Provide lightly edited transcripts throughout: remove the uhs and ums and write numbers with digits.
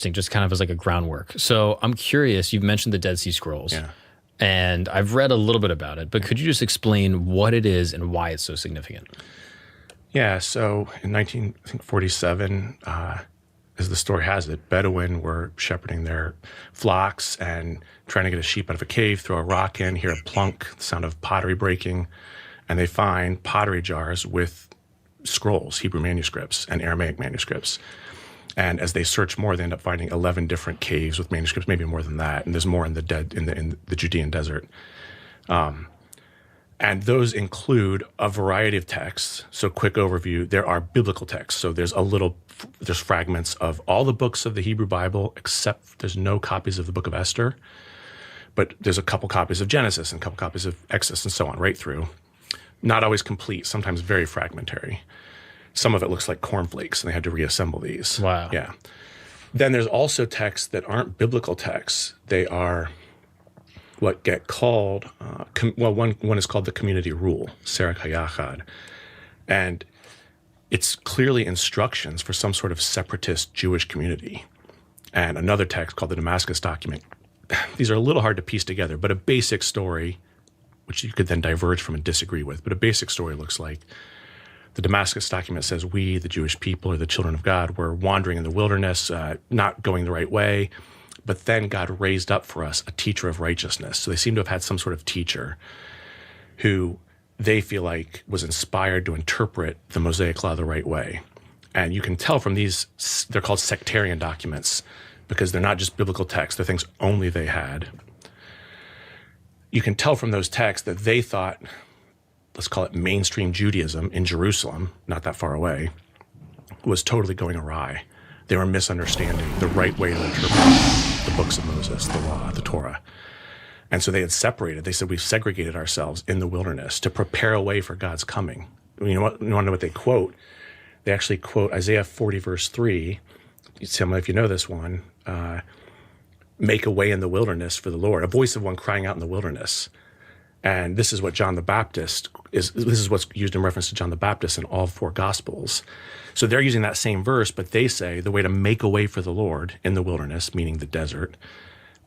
just kind of as like a groundwork. So I'm curious, you've mentioned the Dead Sea Scrolls. Yeah. And I've read a little bit about it, but could you just explain what it is and why it's so significant? Yeah, so in 1947, as the story has it, Bedouin were shepherding their flocks and trying to get a sheep out of a cave, throw a rock in, hear a plunk, the sound of pottery breaking, and they find pottery jars with scrolls, Hebrew manuscripts and Aramaic manuscripts. And as they search more, they end up finding 11 different caves with manuscripts, maybe more than that. And there's more in the Judean desert. And those include a variety of texts. So quick overview, there are biblical texts. So there's fragments of all the books of the Hebrew Bible, except there's no copies of the book of Esther. But there's a couple copies of Genesis and a couple copies of Exodus and so on, right through. Not always complete, sometimes very fragmentary. Some of it looks like cornflakes, and they had to reassemble these. Wow. Yeah. Then there's also texts that aren't biblical texts. They are what get called, one is called the community rule, Serach HaYachad. And it's clearly instructions for some sort of separatist Jewish community. And another text called the Damascus document. These are a little hard to piece together, but a basic story, which you could then diverge from and disagree with, but a basic story looks like the Damascus document says we, the Jewish people or the children of God, were wandering in the wilderness, not going the right way, but then God raised up for us a teacher of righteousness. So they seem to have had some sort of teacher who they feel like was inspired to interpret the Mosaic Law the right way. And you can tell from these, they're called sectarian documents because they're not just biblical texts, they're things only they had. You can tell from those texts that they thought, let's call it mainstream Judaism in Jerusalem, not that far away, was totally going awry. They were misunderstanding the right way to interpret the books of Moses, the law, the Torah. And so they had separated. They said, we've segregated ourselves in the wilderness to prepare a way for God's coming. You want to know what they quote? They actually quote Isaiah 40, verse 3. Tell me if you know this one. Make a way in the wilderness for the Lord, a voice of one crying out in the wilderness. And this is what John the Baptist this is what's used in reference to John the Baptist in all four Gospels. So they're using that same verse, but they say the way to make a way for the Lord in the wilderness, meaning the desert,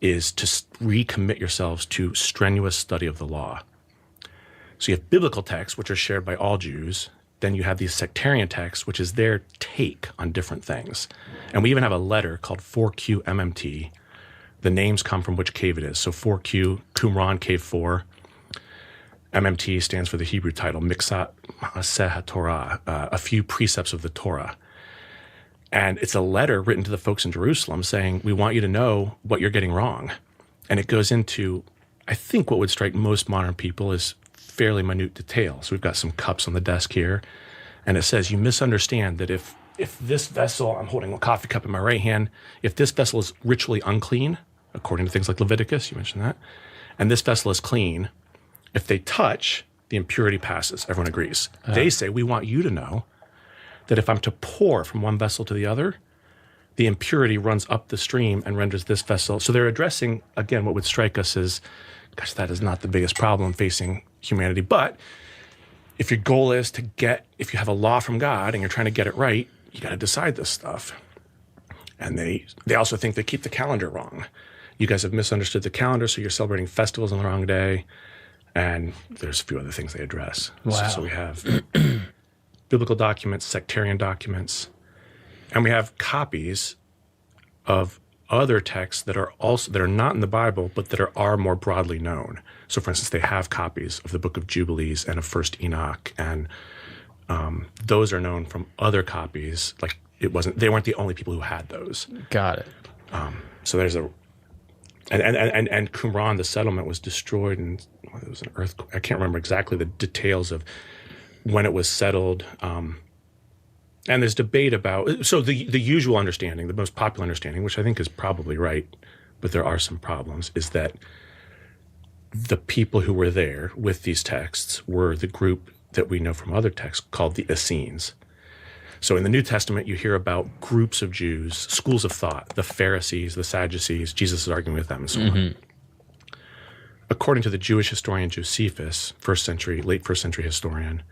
is to recommit yourselves to strenuous study of the law. So you have biblical texts, which are shared by all Jews. Then you have these sectarian texts, which is their take on different things. And we even have a letter called 4Q MMT. The names come from which cave it is. So 4Q, Qumran, Cave 4. MMT stands for the Hebrew title, Miksat Maseh HaTorah, a few precepts of the Torah. And it's a letter written to the folks in Jerusalem saying, we want you to know what you're getting wrong. And it goes into, I think what would strike most modern people is fairly minute detail. So we've got some cups on the desk here. And it says, you misunderstand that if this vessel, I'm holding a coffee cup in my right hand, if this vessel is ritually unclean, according to things like Leviticus, you mentioned that, and this vessel is clean, if they touch, the impurity passes. Everyone agrees. They say, we want you to know that if I'm to pour from one vessel to the other, the impurity runs up the stream and renders this vessel. So they're addressing, again, what would strike us as, gosh, that is not the biggest problem facing humanity. But if your goal is to if you have a law from God and you're trying to get it right, you got to decide this stuff. And they also think they keep the calendar wrong. You guys have misunderstood the calendar, so you're celebrating festivals on the wrong day. And there's a few other things they address. Wow. So we have biblical documents, sectarian documents, and we have copies of other texts that are not in the Bible, but that are more broadly known. So, for instance, they have copies of the Book of Jubilees and of First Enoch, and those are known from other copies. Like they weren't the only people who had those. Got it. So there's and Qumran, the settlement, was destroyed, and it was an earthquake. I can't remember exactly the details of when it was settled. And there's debate about, so the usual understanding, the most popular understanding, which I think is probably right, but there are some problems, is that the people who were there with these texts were the group that we know from other texts called the Essenes. So in the New Testament, you hear about groups of Jews, schools of thought, the Pharisees, the Sadducees. Jesus is arguing with them and so on. According to the Jewish historian Josephus, late first century historian,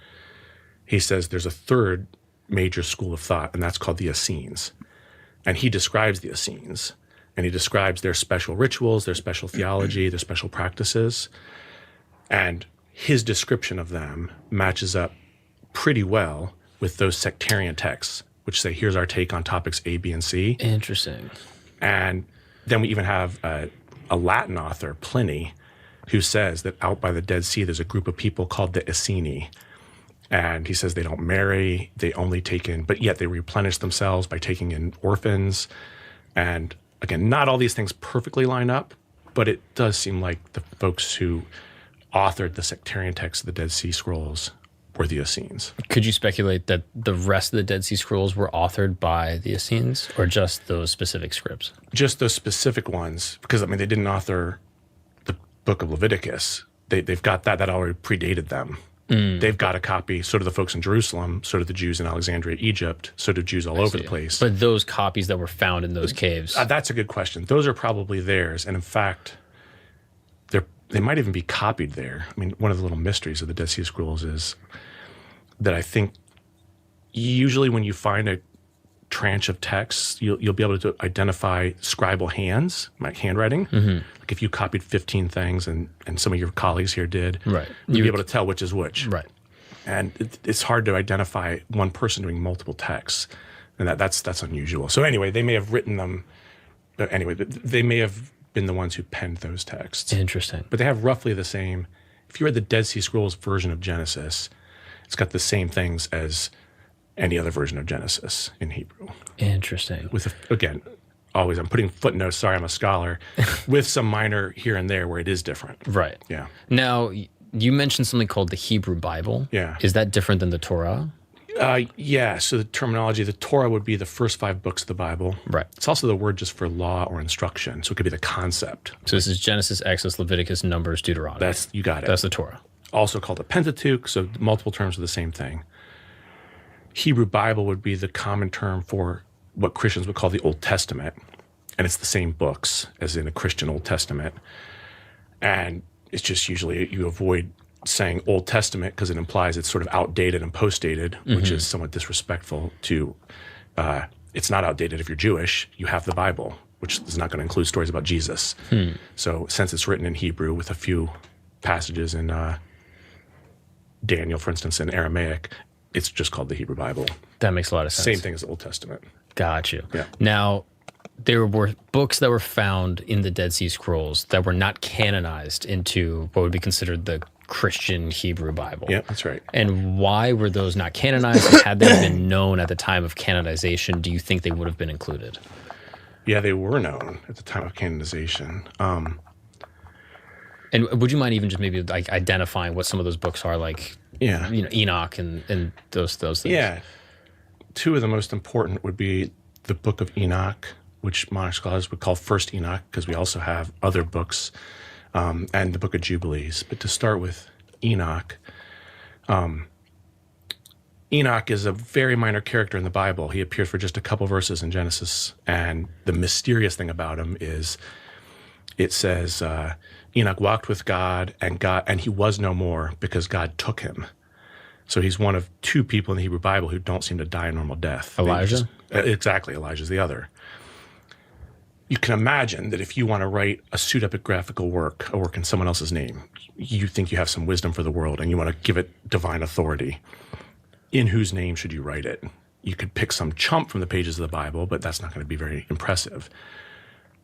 he says there's a third major school of thought, and that's called the Essenes. And he describes the Essenes, and he describes their special rituals, their special theology, their special practices. And his description of them matches up pretty well with those sectarian texts, which say, here's our take on topics A, B, and C. Interesting. And then we even have a Latin author, Pliny, who says that out by the Dead Sea, there's a group of people called the Esseni. And he says they don't marry, they only take in, but yet they replenish themselves by taking in orphans. And again, not all these things perfectly line up, but it does seem like the folks who authored the sectarian text of the Dead Sea Scrolls were the Essenes. Could you speculate that the rest of the Dead Sea Scrolls were authored by the Essenes, or just those specific scripts? Just those specific ones, because I mean, they didn't author the book of Leviticus. They've got that already predated them. They've got a copy, so do the folks in Jerusalem, so do the Jews in Alexandria, Egypt, so do Jews all over the place. But those copies that were found in those caves. That's a good question. Those are probably theirs. And in fact, they might even be copied there. I mean, one of the little mysteries of the Dead Sea Scrolls is that I think usually when you find a tranche of text, you'll be able to identify scribal hands, like handwriting. Like if you copied 15 things and some of your colleagues here did, Right. you'd be able to tell which is which. Right. And it's hard to identify one person doing multiple texts. And that's unusual. So anyway, they may have written them. Anyway, they may have been the ones who penned those texts. Interesting. But they have roughly the same. If you read the Dead Sea Scrolls version of Genesis, it's got the same things as any other version of Genesis in Hebrew. Interesting. With, again, always, I'm putting footnotes, sorry, I'm a scholar, with some minor here and there where it is different. Right. Yeah. Now, you mentioned something called the Hebrew Bible. Yeah. Is that different than the Torah? Yeah, so the terminology, the Torah would be the first 5 books of the Bible. Right. It's also the word just for law or instruction, so it could be the concept. So this is Genesis, Exodus, Leviticus, Numbers, Deuteronomy. You got it. That's the Torah. Also called the Pentateuch, so multiple terms are the same thing. Hebrew Bible would be the common term for what Christians would call the Old Testament, and it's the same books as in a Christian Old Testament. And it's just usually you avoid saying Old Testament because it implies it's sort of outdated and post-dated, which is somewhat disrespectful to, it's not outdated if you're Jewish, you have the Bible, which is not going to include stories about Jesus. So since it's written in Hebrew with a few passages in Daniel, for instance, in Aramaic, it's just called the Hebrew Bible. That makes a lot of sense. Same thing as the Old Testament. Got you. Yeah. Now, there were books that were found in the Dead Sea Scrolls that were not canonized into what would be considered the Christian Hebrew Bible. Yeah, that's right. And why were those not canonized? And had they been known at the time of canonization, do you think they would have been included? Yeah, they were known at the time of canonization. And would you mind even just maybe like identifying what some of those books are, like Enoch and those things? Yeah. 2 of the most important would be the Book of Enoch, which modern scholars would call First Enoch, because we also have other books, and the Book of Jubilees. But to start with Enoch, Enoch is a very minor character in the Bible. He appears for just a couple verses in Genesis, and the mysterious thing about him is it says Enoch walked with God, and he was no more because God took him. So he's one of 2 people in the Hebrew Bible who don't seem to die a normal death. Elijah? Exactly, Elijah's the other. You can imagine that if you want to write a pseudepigraphical work, a work in someone else's name, you think you have some wisdom for the world and you want to give it divine authority. In whose name should you write it? You could pick some chump from the pages of the Bible, but that's not going to be very impressive.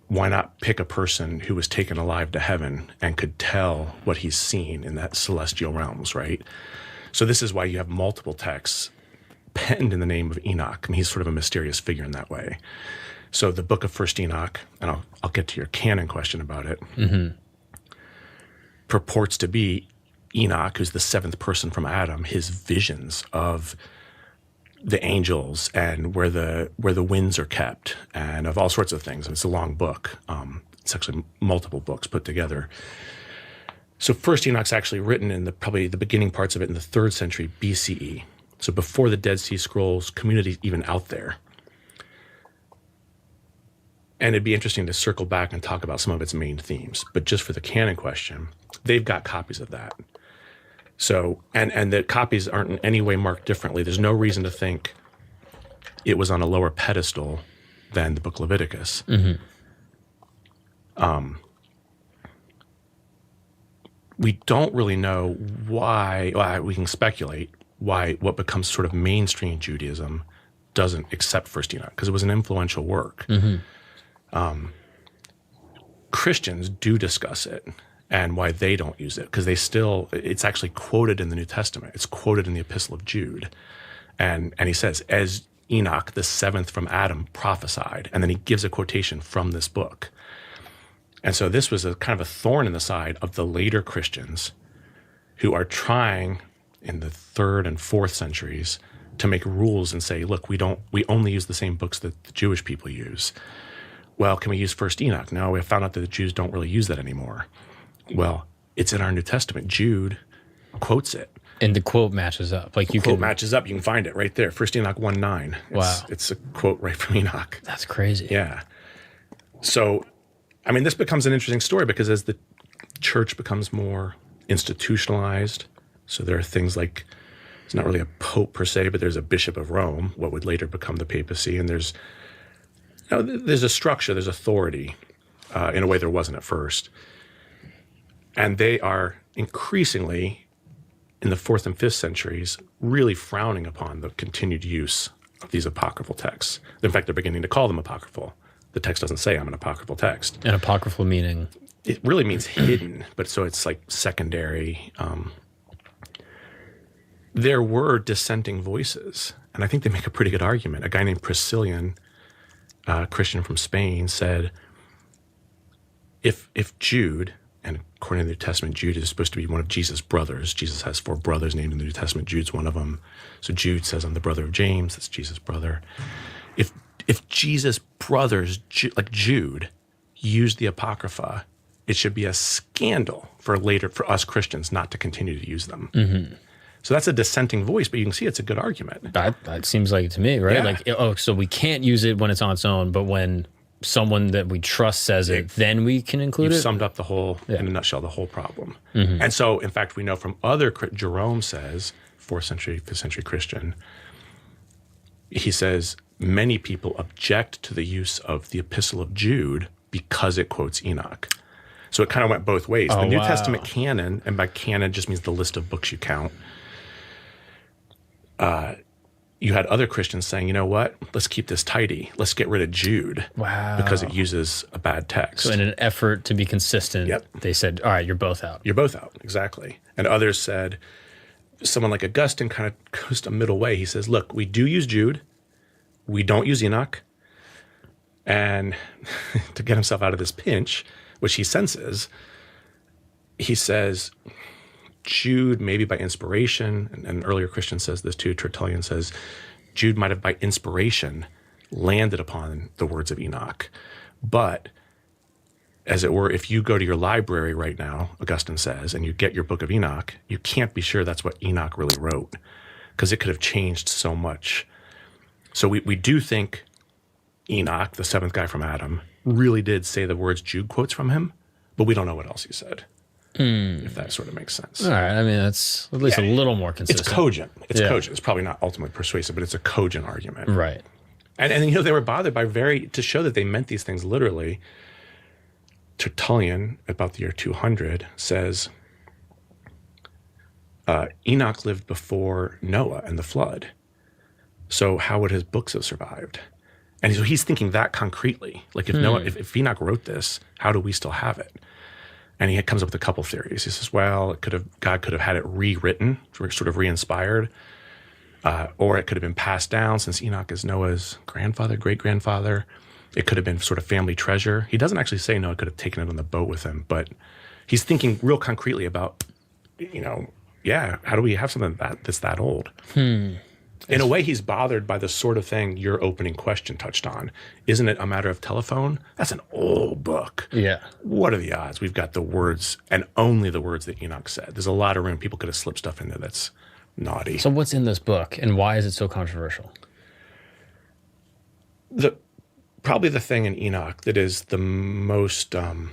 Why not pick a person who was taken alive to heaven and could tell what he's seen in that celestial realms, right? So this is why you have multiple texts penned in the name of Enoch. I mean, he's sort of a mysterious figure in that way. So the book of First Enoch, and I'll get to your canon question about it, purports to be Enoch, who's the 7th person from Adam, his visions of the angels and where the winds are kept and of all sorts of things. And it's a long book. It's actually multiple books put together. So First Enoch's actually written in probably the beginning parts of it in the 3rd century BCE. So before the Dead Sea Scrolls community even out there. And it'd be interesting to circle back and talk about some of its main themes. But just for the canon question, they've got copies of that. So, and the copies aren't in any way marked differently. There's no reason to think it was on a lower pedestal than the book of Leviticus. We don't really know why. Well, we can speculate why what becomes sort of mainstream Judaism doesn't accept First Enoch, because it was an influential work. Christians do discuss it and why they don't use it, because it's actually quoted in the New Testament. It's quoted in the Epistle of Jude. And he says, as Enoch, the seventh from Adam, prophesied. And then he gives a quotation from this book. And so this was a kind of a thorn in the side of the later Christians who are trying in the 3rd and 4th centuries to make rules and say, look, we only use the same books that the Jewish people use. Well, can we use First Enoch? No, we have found out that the Jews don't really use that anymore. Well, it's in our New Testament. Jude quotes it. And the quote matches up. Like matches up. You can find it right there. First Enoch 1:9. Wow. It's a quote right from Enoch. That's crazy. Yeah. So, I mean, this becomes an interesting story because as the church becomes more institutionalized, so there are things like, it's not really a pope per se, but there's a bishop of Rome, what would later become the papacy, and there's a structure, there's authority in a way there wasn't at first. And they are increasingly, in the 4th and 5th centuries, really frowning upon the continued use of these apocryphal texts. In fact, they're beginning to call them apocryphal. The text doesn't say I'm an apocryphal text. An apocryphal meaning? It really means hidden, but so it's like secondary. There were dissenting voices, and I think they make a pretty good argument. A guy named Priscillian, a Christian from Spain, said, if Jude, and according to the New Testament, Jude is supposed to be one of Jesus' brothers. Jesus has 4 brothers named in the New Testament. Jude's one of them. So Jude says, I'm the brother of James. That's Jesus' brother. If Jesus' brothers, like Jude, used the Apocrypha, it should be a scandal for us Christians not to continue to use them. Mm-hmm. So that's a dissenting voice, but you can see it's a good argument. That seems like it to me, right? Yeah. Like, so we can't use it when it's on its own, but when someone that we trust says it, then we can include it? You've summed up in a nutshell, the whole problem. Mm-hmm. And so, in fact, we know from Jerome says, 4th century, 5th century Christian, he says, many people object to the use of the Epistle of Jude because it quotes Enoch. So it kind of went both ways. The New Testament canon, and by canon just means the list of books you count, you had other Christians saying, you know what, let's keep this tidy. Let's get rid of Jude because it uses a bad text. So in an effort to be consistent, they said, all right, you're both out. You're both out, exactly. And others said, someone like Augustine kind of goes a middle way. He says, look, we do use Jude. We don't use Enoch. And to get himself out of this pinch, which he senses, he says, Jude, maybe by inspiration, and an earlier Christian says this too, Tertullian says, Jude might have by inspiration landed upon the words of Enoch. But, as it were, if you go to your library right now, Augustine says, and you get your book of Enoch, you can't be sure that's what Enoch really wrote, because it could have changed so much. So we do think Enoch, the 7th guy from Adam, really did say the words Jude quotes from him, but we don't know what else he said. If that sort of makes sense. All right. I mean, that's at least a little more consistent. It's cogent. Cogent. It's probably not ultimately persuasive, but it's a cogent argument. Right. And they were bothered by to show that they meant these things literally. Tertullian, about the year 200, says, Enoch lived before Noah and the flood. So how would his books have survived? And so he's thinking that concretely. Like if Enoch wrote this, how do we still have it? And he comes up with a couple theories. He says, well, God could have had it rewritten, sort of re-inspired, or it could have been passed down since Enoch is Noah's grandfather, great-grandfather. It could have been sort of family treasure. He doesn't actually say Noah could have taken it on the boat with him, but he's thinking real concretely about, how do we have something that's that old? In a way, he's bothered by the sort of thing your opening question touched on. Isn't it a matter of telephone? That's an old book. Yeah. What are the odds? We've got the words, and only the words that Enoch said. There's a lot of room. People could have slipped stuff in there that's naughty. So what's in this book, and why is it so controversial? Probably the thing in Enoch that is the most... let's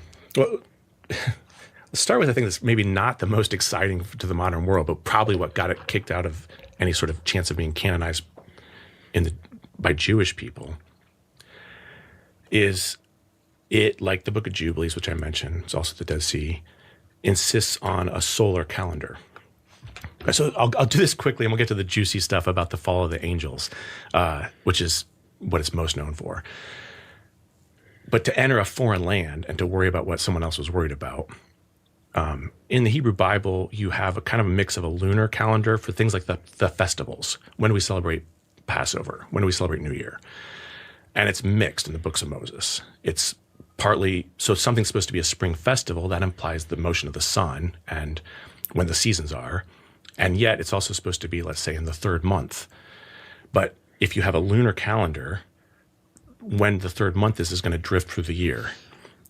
start with the thing that's maybe not the most exciting to the modern world, but probably what got it kicked out of any sort of chance of being canonized by Jewish people. is it, like the Book of Jubilees, which I mentioned, it's also the Dead Sea, insists on a solar calendar. So I'll do this quickly, and we'll get to the juicy stuff about the fall of the angels, which is what it's most known for. But to enter a foreign land and to worry about what someone else was worried about, in the Hebrew Bible, you have a kind of a mix of a lunar calendar for things like the festivals. When do we celebrate Passover? When do we celebrate New Year? And it's mixed in the books of Moses. It's partly, so if something's supposed to be a spring festival, that implies the motion of the sun and when the seasons are. And yet it's also supposed to be, let's say, in the third month. But if you have a lunar calendar, when the third month is going to drift through the year.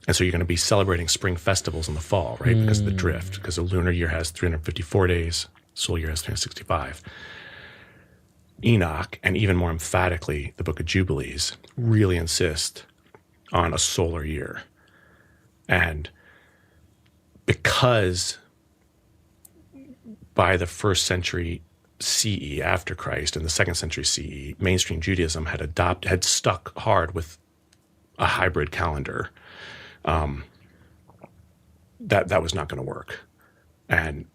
And so you're going to be celebrating spring festivals in the fall, right? Because of the drift, because the lunar year has 354 days, solar year has 365. Enoch, and even more emphatically, the Book of Jubilees, really insist on a solar year. And because by the first century CE, after Christ, and the second century CE, mainstream Judaism had stuck hard with a hybrid calendar, that was not going to work. And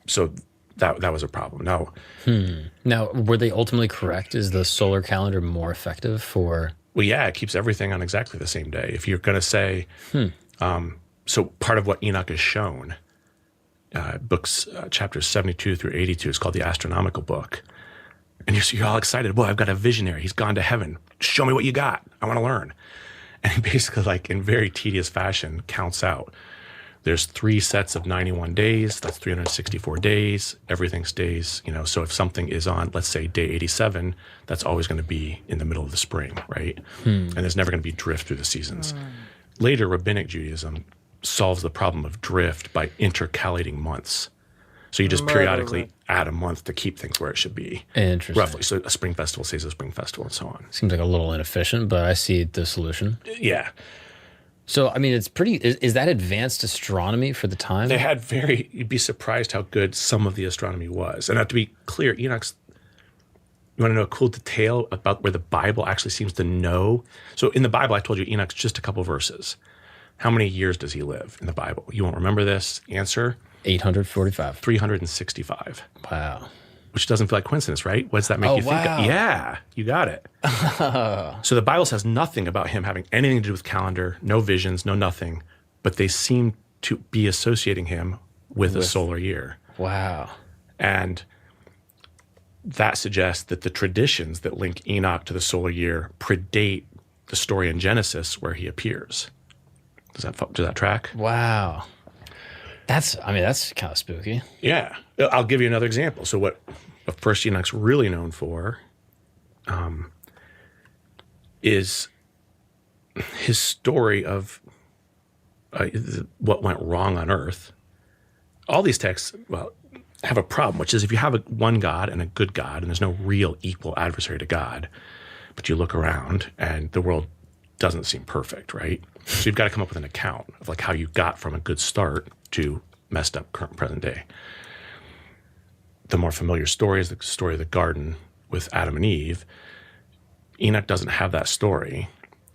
so that was a problem. Now, were they ultimately correct? Is the solar calendar more effective for? Well, yeah, it keeps everything on exactly the same day. If you're going to say, so part of what Enoch is shown, books, chapters 72 through 82 is called the astronomical book. And you're all excited. Boy, I've got a visionary. He's gone to heaven. Show me what you got. I want to learn. And he basically, like in very tedious fashion, counts out. There's 3 sets of 91 days. That's 364 days. Everything stays, so if something is on, let's say, day 87, that's always going to be in the middle of the spring, right? And there's never going to be drift through the seasons. Later, Rabbinic Judaism solves the problem of drift by intercalating months. So you just periodically add a month to keep things where it should be. Interesting. Roughly. So a spring festival stays a spring festival and so on. Seems like a little inefficient, but I see the solution. Yeah. So, I mean, it's pretty, is that advanced astronomy for the time? They had you'd be surprised how good some of the astronomy was. And to be clear, you want to know a cool detail about where the Bible actually seems to know? So in the Bible, I told you Enoch's just a couple verses. How many years does he live in the Bible? You won't remember this. Answer? 845. 365. Wow. Which doesn't feel like coincidence, right? What does that make you think of? Yeah, you got it. So the Bible says nothing about him having anything to do with calendar, no visions, no nothing, but they seem to be associating him with a solar year. Wow. And that suggests that the traditions that link Enoch to the solar year predate the story in Genesis where he appears. Does that track? Wow. That's kind of spooky. Yeah. I'll give you another example. So what first Enoch's really known for is his story of what went wrong on Earth. All these texts, have a problem, which is if you have one God and a good God, and there's no real equal adversary to God, but you look around and the world doesn't seem perfect, right? So you've got to come up with an account of like how you got from a good start to messed up current present day. The more familiar story is the story of the garden with Adam and Eve. Enoch doesn't have that story.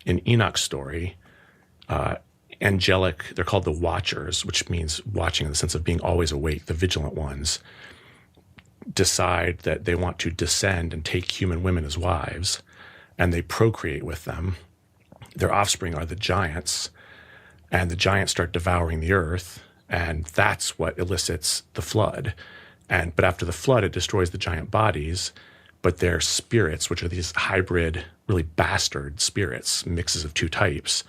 In Enoch's story, angelic, they're called the watchers, which means watching in the sense of being always awake, the vigilant ones, decide that they want to descend and take human women as wives, and they procreate with them. Their offspring are the giants, and the giants start devouring the earth, and that's what elicits the flood. But after the flood, it destroys the giant bodies, but their spirits, which are these hybrid, really bastard spirits, mixes of 2 types,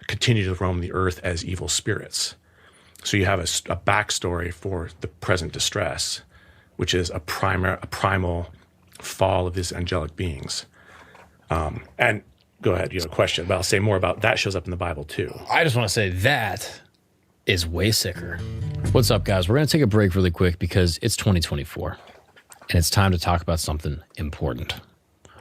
continue to roam the earth as evil spirits. So you have a backstory for the present distress, which is a primal fall of these angelic beings. And go ahead, you have a question, but I'll say more about that. Shows up in the Bible too. I just want to say that is way sicker. What's up, guys? We're going to take a break really quick because it's 2024 and it's time to talk about something important.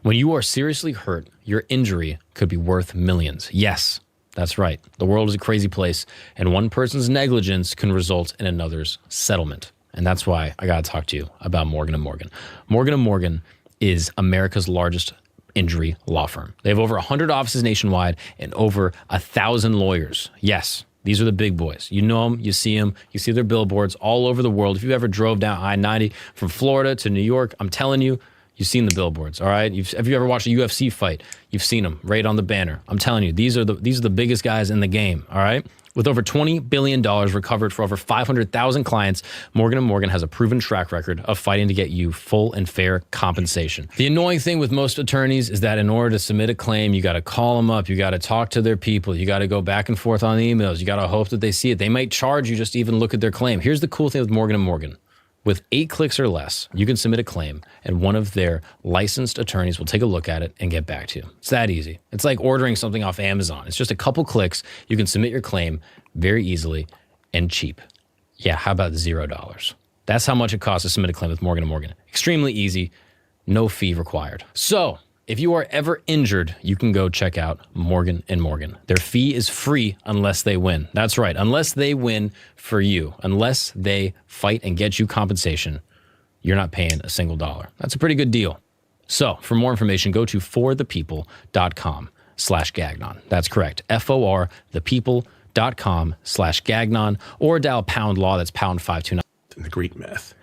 When you are seriously hurt, your injury could be worth millions. Yes, that's right. The world is a crazy place, and one person's negligence can result in another's settlement. And that's why I got to talk to you about Morgan & Morgan. Morgan & Morgan is America's largest injury law firm. They have over 100 offices nationwide and over 1,000 lawyers. Yes, these are the big boys. You know them, you see their billboards all over the world. If you ever drove down I-90 from Florida to New York, I'm telling you, you've seen the billboards, all right? Have you ever watched a UFC fight? You've seen them right on the banner. I'm telling you, these are the biggest guys in the game, all right? With over $20 billion recovered for over 500,000 clients, Morgan & Morgan has a proven track record of fighting to get you full and fair compensation. The annoying thing with most attorneys is that in order to submit a claim, you got to call them up, you got to talk to their people, you got to go back and forth on the emails, you got to hope that they see it. They might charge you just to even look at their claim. Here's the cool thing with Morgan & Morgan. With 8 clicks or less, you can submit a claim and one of their licensed attorneys will take a look at it and get back to you. It's that easy. It's like ordering something off Amazon. It's just a couple clicks. You can submit your claim very easily and cheap. Yeah, how about $0? That's how much it costs to submit a claim with Morgan & Morgan. Extremely easy, no fee required. So, if you are ever injured, you can go check out Morgan & Morgan. Their fee is free unless they win. That's right, unless they win for you. Unless they fight and get you compensation, you're not paying a single dollar. That's a pretty good deal. So, for more information, go to forthepeople.com/Gagnon. That's correct, forthepeople.com/Gagnon, or dial pound law, that's pound 529. In the Greek myth.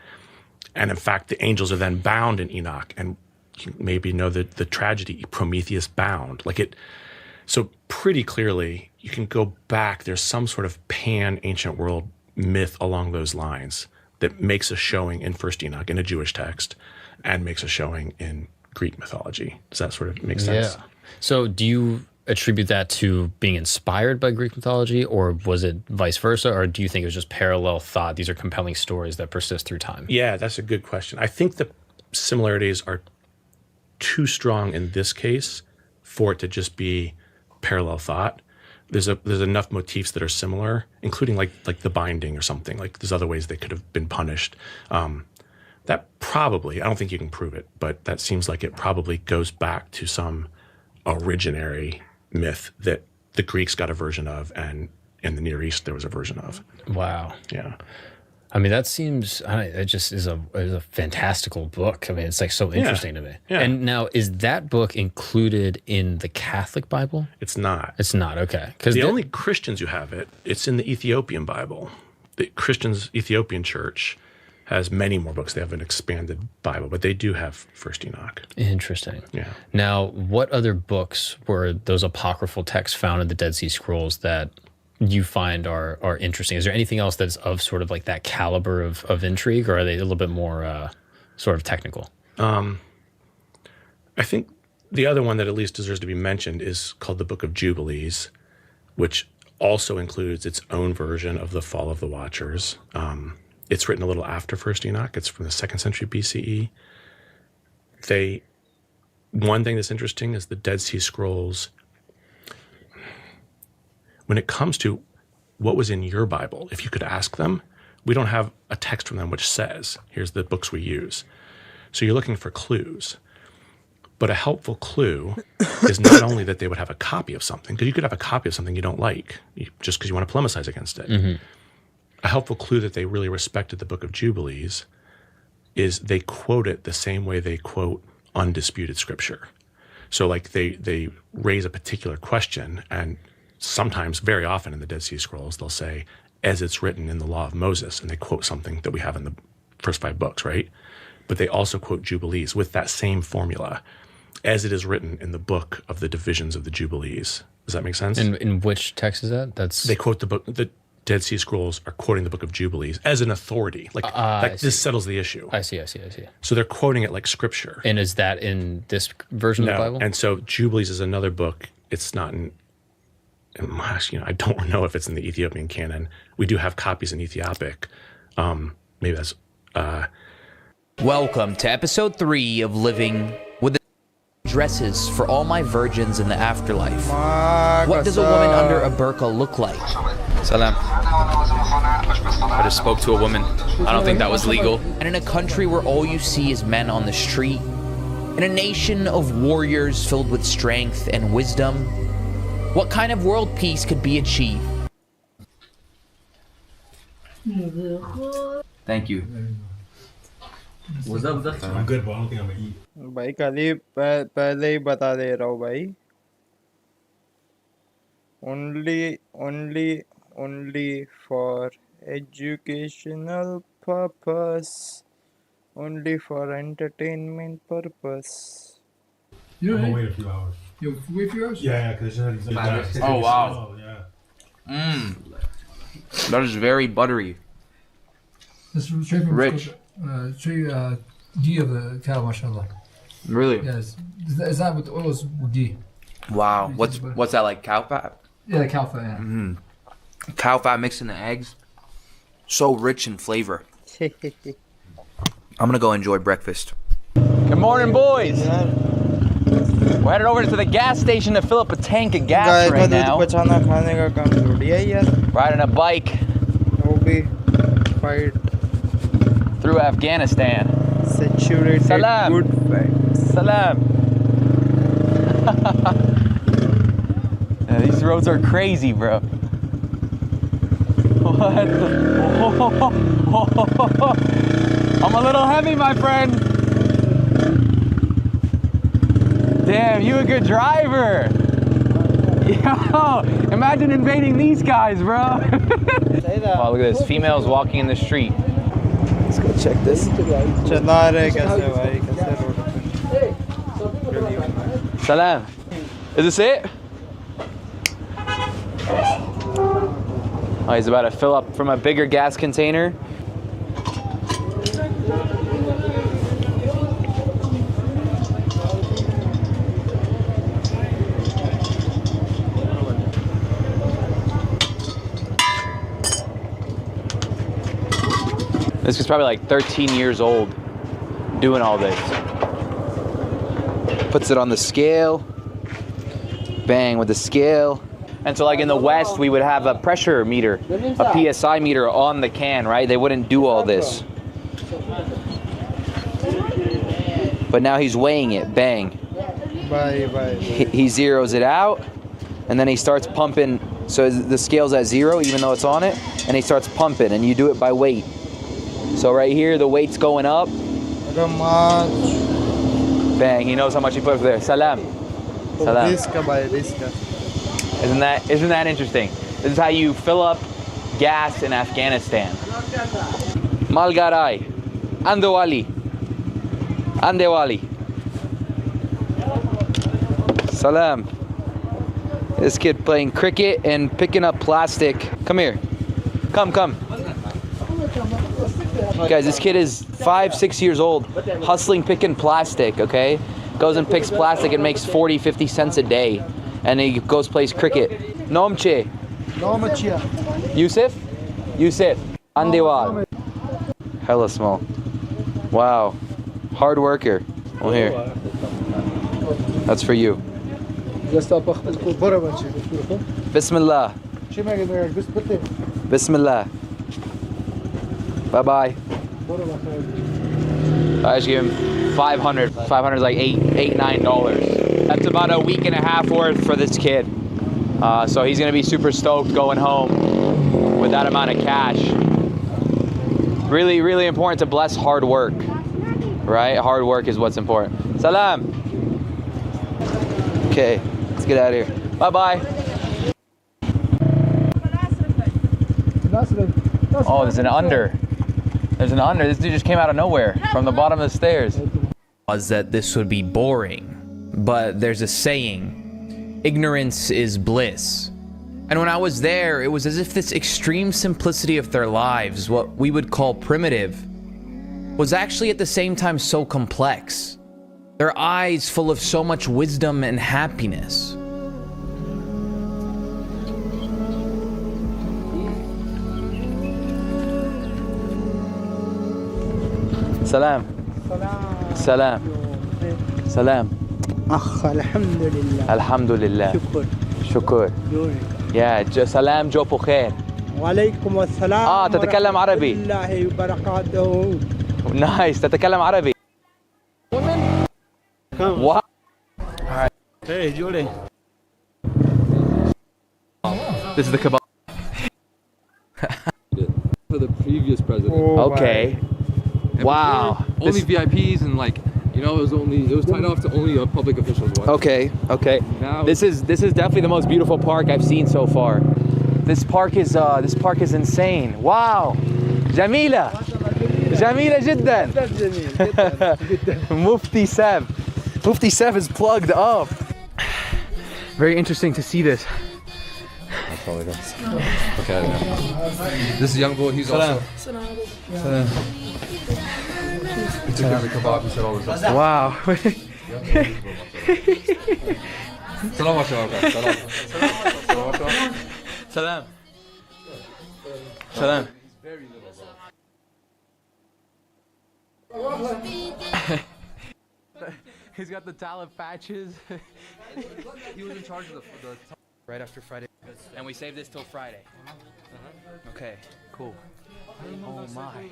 And in fact, the angels are then bound in Enoch, and you maybe know the tragedy, Prometheus bound. So pretty clearly, you can go back. There's some sort of pan-ancient world myth along those lines that makes a showing in First Enoch in a Jewish text and makes a showing in Greek mythology. Does that sort of make sense? Yeah. So do you attribute that to being inspired by Greek mythology, or was it vice versa, or do you think it was just parallel thought? These are compelling stories that persist through time. Yeah, that's a good question. I think the similarities are too strong in this case for it to just be parallel thought. There's enough motifs that are similar, including like the binding or something. Like there's other ways they could have been punished. That probably, I don't think you can prove it, but that seems like it probably goes back to some originary myth that the Greeks got a version of, and in the Near East there was a version of. Wow. Yeah. I mean, that seems, it just is a fantastical book. I mean, it's like so interesting to me. Yeah. And now, is that book included in the Catholic Bible? It's not. It's not, okay. The only Christians who have it, it's in the Ethiopian Bible. The Ethiopian Church has many more books. They have an expanded Bible, but they do have First Enoch. Interesting. Yeah. Now, what other books were those apocryphal texts found in the Dead Sea Scrolls that you find are interesting? Is there anything else that's of sort of like that caliber of intrigue, or are they a little bit more sort of technical? I think the other one that at least deserves to be mentioned is called the Book of Jubilees, which also includes its own version of the Fall of the Watchers. It's written a little after First Enoch. It's from the 2nd century BCE. One thing that's interesting is the Dead Sea Scrolls. When it comes to what was in your Bible, if you could ask them, we don't have a text from them which says, here's the books we use. So you're looking for clues. But a helpful clue is not only that they would have a copy of something, because you could have a copy of something you don't like, just because you want to polemicize against it. Mm-hmm. A helpful clue that they really respected the Book of Jubilees is they quote it the same way they quote undisputed scripture. So like they raise a particular question, and sometimes, very often in the Dead Sea Scrolls, they'll say, as it's written in the law of Moses, and they quote something that we have in the first 5 books, right? But they also quote Jubilees with that same formula, as it is written in the book of the divisions of the Jubilees. Does that make sense? In which text is that? They quote the book. The Dead Sea Scrolls are quoting the book of Jubilees as an authority. This settles the issue. I see. So they're quoting it like scripture. And is that in this version of the Bible? And so Jubilees is another book. It's not in. I don't know if it's in the Ethiopian canon. We do have copies in Ethiopic. Maybe that's. Welcome to episode 3 of Living with the Dresses for all my virgins in the afterlife. What does a woman under a burqa look like? Salam. I just spoke to a woman. I don't think that was legal. And in a country where all you see is men on the street, in a nation of warriors filled with strength and wisdom, what kind of world peace could be achieved? Thank you. I'm good, but I don't think I'm gonna eat. भाई कल ही पहले ही बता दे रहा हूँ भाई only for educational purpose, only for entertainment purpose. I'm gonna wait a few hours. You wait a few hours? Yeah, because Oh, wow. Oh, yeah. That is very buttery. This is straight from Rich. Straight ghee of the cow, mashallah. Really? Yes. It's not with oil, it's with ghee. Wow. What's that, like cow fat? Yeah, the cow fat, yeah. Cow fat mixed in the eggs. So rich in flavor. I'm gonna go enjoy breakfast. Good morning, boys. We're headed over to the gas station to fill up a tank of gas गाय का right दूध now. बचाना खाने का काम थोड़ी है यार Riding a bike वो भी fight through Afghanistan. saturated Salam. good fat. Salam. Yeah, these roads are crazy, bro. What the? I'm a little heavy, my friend. Damn, you a good driver. Yo, imagine invading these guys, bro. Wow, look at this. Females walking in the street. Let's go check this. चला रहे कैसे भाई कैसे road Salam. Is this it? Oh, he's about to fill up from a bigger gas container. This is probably like 13 years old doing all this. Puts it on the scale. Bang with the scale. And so like in the West, we would have a pressure meter, a PSI meter on the can, right? They wouldn't do all this. But now he's weighing it, bang. bye. He zeroes it out, and then he starts pumping. So the scale's at 0, even though it's on it, and he starts pumping, and you do it by weight. So right here, the weight's going up. Bang, he knows how much he put up there. Salam. Salam. Riska bhai, riska. Isn't that interesting? This is how you fill up gas in Afghanistan. Malgarai. Andewali. Andewali. Salam. This kid playing cricket and picking up plastic. Come here. Come. Guys, this kid is 5-6 years old, hustling picking plastic, okay? Goes and picks plastic and makes 40-50 cents a day. And he goes plays cricket. Nomche. Yusuf? Andewal. Hella small. Wow. Hard worker. Well, here. That's for you. Bismillah. Bismillah. Bye-bye. I just give him 500. 500 is like $9. That's about a week and a half worth for this kid. So he's gonna be super stoked going home with that amount of cash. Really, really important to bless hard work, right? Hard work is what's important. Salam. Okay, let's get out of here. Bye-bye. Oh, there's an under. There's an under. This dude just came out of nowhere from the bottom of the stairs. Was that this would be boring, but there's a saying, ignorance is bliss. And when I was there, it was as if this extreme simplicity of their lives, what we would call primitive, was actually at the same time so complex. Their eyes full of so much wisdom and happiness. Salam. Salam. Salam. Alhamdulillah. Alhamdulillah. Shukr. Yeah, salam jo bukhair. وعليكم السلام تتكلم عربي. الله وبركاته. Nice, تتكلم عربي. Wow. Alright. Hey, Julie. This is the kebab. For the previous president. Oh, Okay. Wow. only VIPs and like, you know, it was tied off to only public officials. Okay, okay. Now This is definitely the most beautiful park I've seen so far. This park is insane. Wow. جميلة. جميلة جدا. Mufti Seb. Mufti Seb is plugged up. Very interesting to see this. That's probably this. Okay. Yeah. This is young boy. He's also. He took care of the kebab. He said all this. Wow. Salam alaikum. Salam. Salam. He's got the talent patches. He was in charge of the Right after Friday. And we saved this till Friday. Okay, cool. Oh my.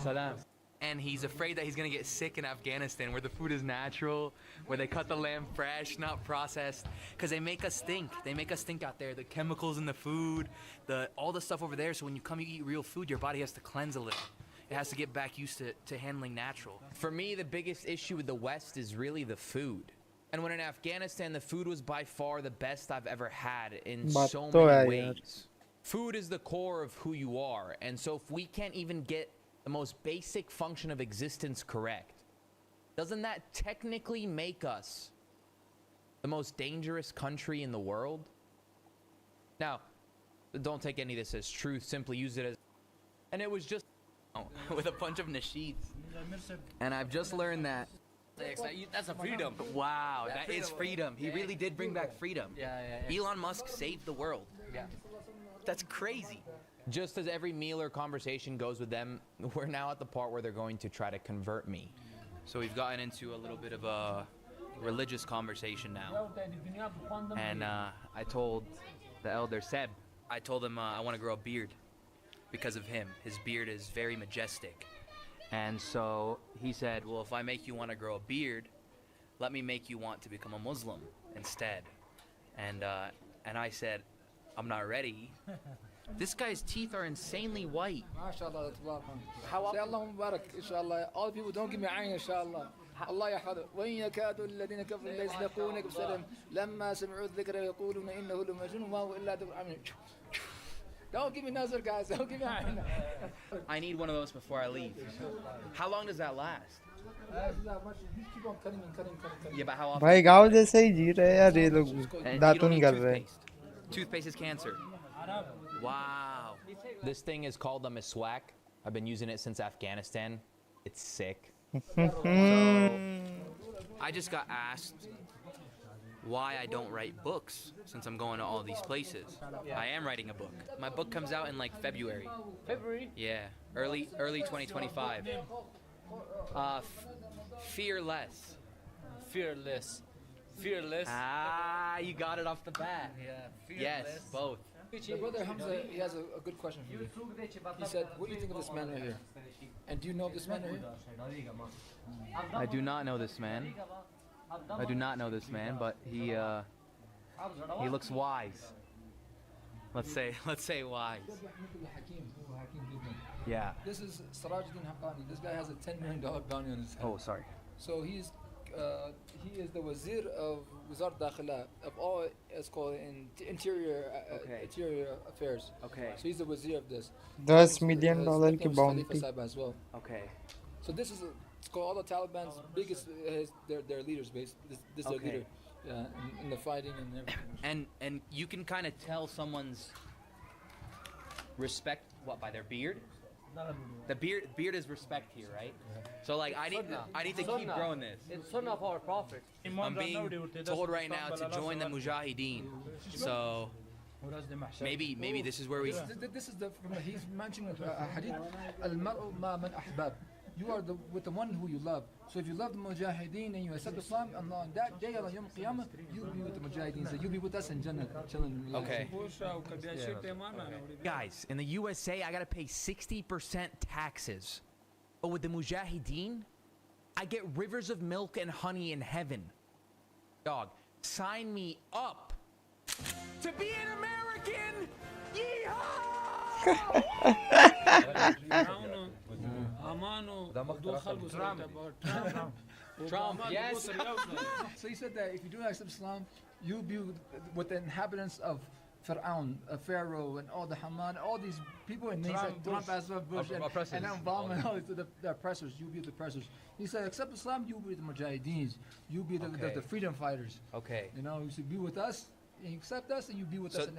Salam. And he's afraid that he's gonna get sick in Afghanistan, where the food is natural, where they cut the lamb fresh, not processed, because they make us think. They make us think out there. The chemicals in the food, all the stuff over there. So when you come, you eat real food, your body has to cleanse a little. It has to get back used to handling natural. For me, the biggest issue with the West is really the food. And when in Afghanistan, the food was by far the best I've ever had in so many ways. Food is the core of who you are. And so if we can't even get the most basic function of existence correct, doesn't that technically make us the most dangerous country in the world? Now, don't take any of this as truth, simply use it as... And it was just with a bunch of nasheeds. And I've just learned that that's a freedom. Wow, that is freedom. He really did bring back freedom. Yeah. Elon Musk saved the world. Yeah. That's crazy. Just as every meal or conversation goes with them, we're now at the part where they're going to try to convert me. So we've gotten into a little bit of a religious conversation now. And I told the elder Seb, I told him I want to grow a beard because of him. His beard is very majestic. And so he said, well, if I make you want to grow a beard, let me make you want to become a Muslim instead. And I said, I'm not ready. This guy's teeth are insanely white. MashaAllah, how Allah Mubarak, inshallah. All people don't give me ayn, inshallah. Allah يحفظه. وإن يكاد الذين كفروا ليزلقونك بسلام لما سمعوا الذكر يقولون إنه لمجنون وما هو إلا ذكر عمي. Don't give me nazar, guys. Don't give me ayn. I need one of those before I leave. How long does that last? Keep on cutting and cutting. Yeah, but how often? भाई गाँव जैसे ही जी रहे हैं यार ये लोग And you don't दातुन need कर रहे हैं. Toothpaste is cancer. Wow. This thing is called a miswak. I've been using it since Afghanistan. It's sick. So, I just got asked why I don't write books since I'm going to all these places. I am writing a book. My book comes out in like February. February? Yeah, early 2025. Fearless. Fearless. Fearless. Ah, you got it off the bat. Yeah, Yes, fearless. both. My brother Hamza, he has a good question for you. He said, what do you think of this man right here? And do you know this man right here? I do not know this man. I do not know this man, but he looks wise. Let's say wise. Yeah. This is Sirajuddin Haqqani. This guy has a $10 million bounty on his head. Oh, sorry. So he is the wazir of Wizard Dakhila of all, it's called interior affairs. Okay. So he's the wazir of this. $10 million की Khalifa bounty. Sahib as well. Okay. So this is it's called all the Taliban's biggest their leaders based. This is their Okay. leader in the fighting and everything. And you can kind of tell someone's respect by their beard. The beard is respect here, right? So like I need to keep growing this. It's son of our prophet. I'm being told right now to join the Mujahideen. So maybe this is where we. This is he's mentioning a hadith. Al-mar'u ma man ahbab. You are with the one who you love. So if you love the Mujahideen and you accept Islam, and on that day, on Yom Qiyamah, you'll be with the Mujahideen. So you'll be with us in Jannah, chilling. Okay. Guys, in the USA, I gotta pay 60% taxes. But with the Mujahideen, I get rivers of milk and honey in heaven. Dog, sign me up to be an American. Yeehaw! Trump, yes. So he said that if you do accept Islam, you'll be with the inhabitants of Fir'aun, Pharaoh, and all the Haman, all these people, and he said Trump as well, Bush, and Obama, and all the oppressors. You'll be the oppressors. He said, accept Islam, you'll be the Mujahideens. You'll be the freedom fighters. Okay. You know, you should be with us. You accept us, and you be with So us.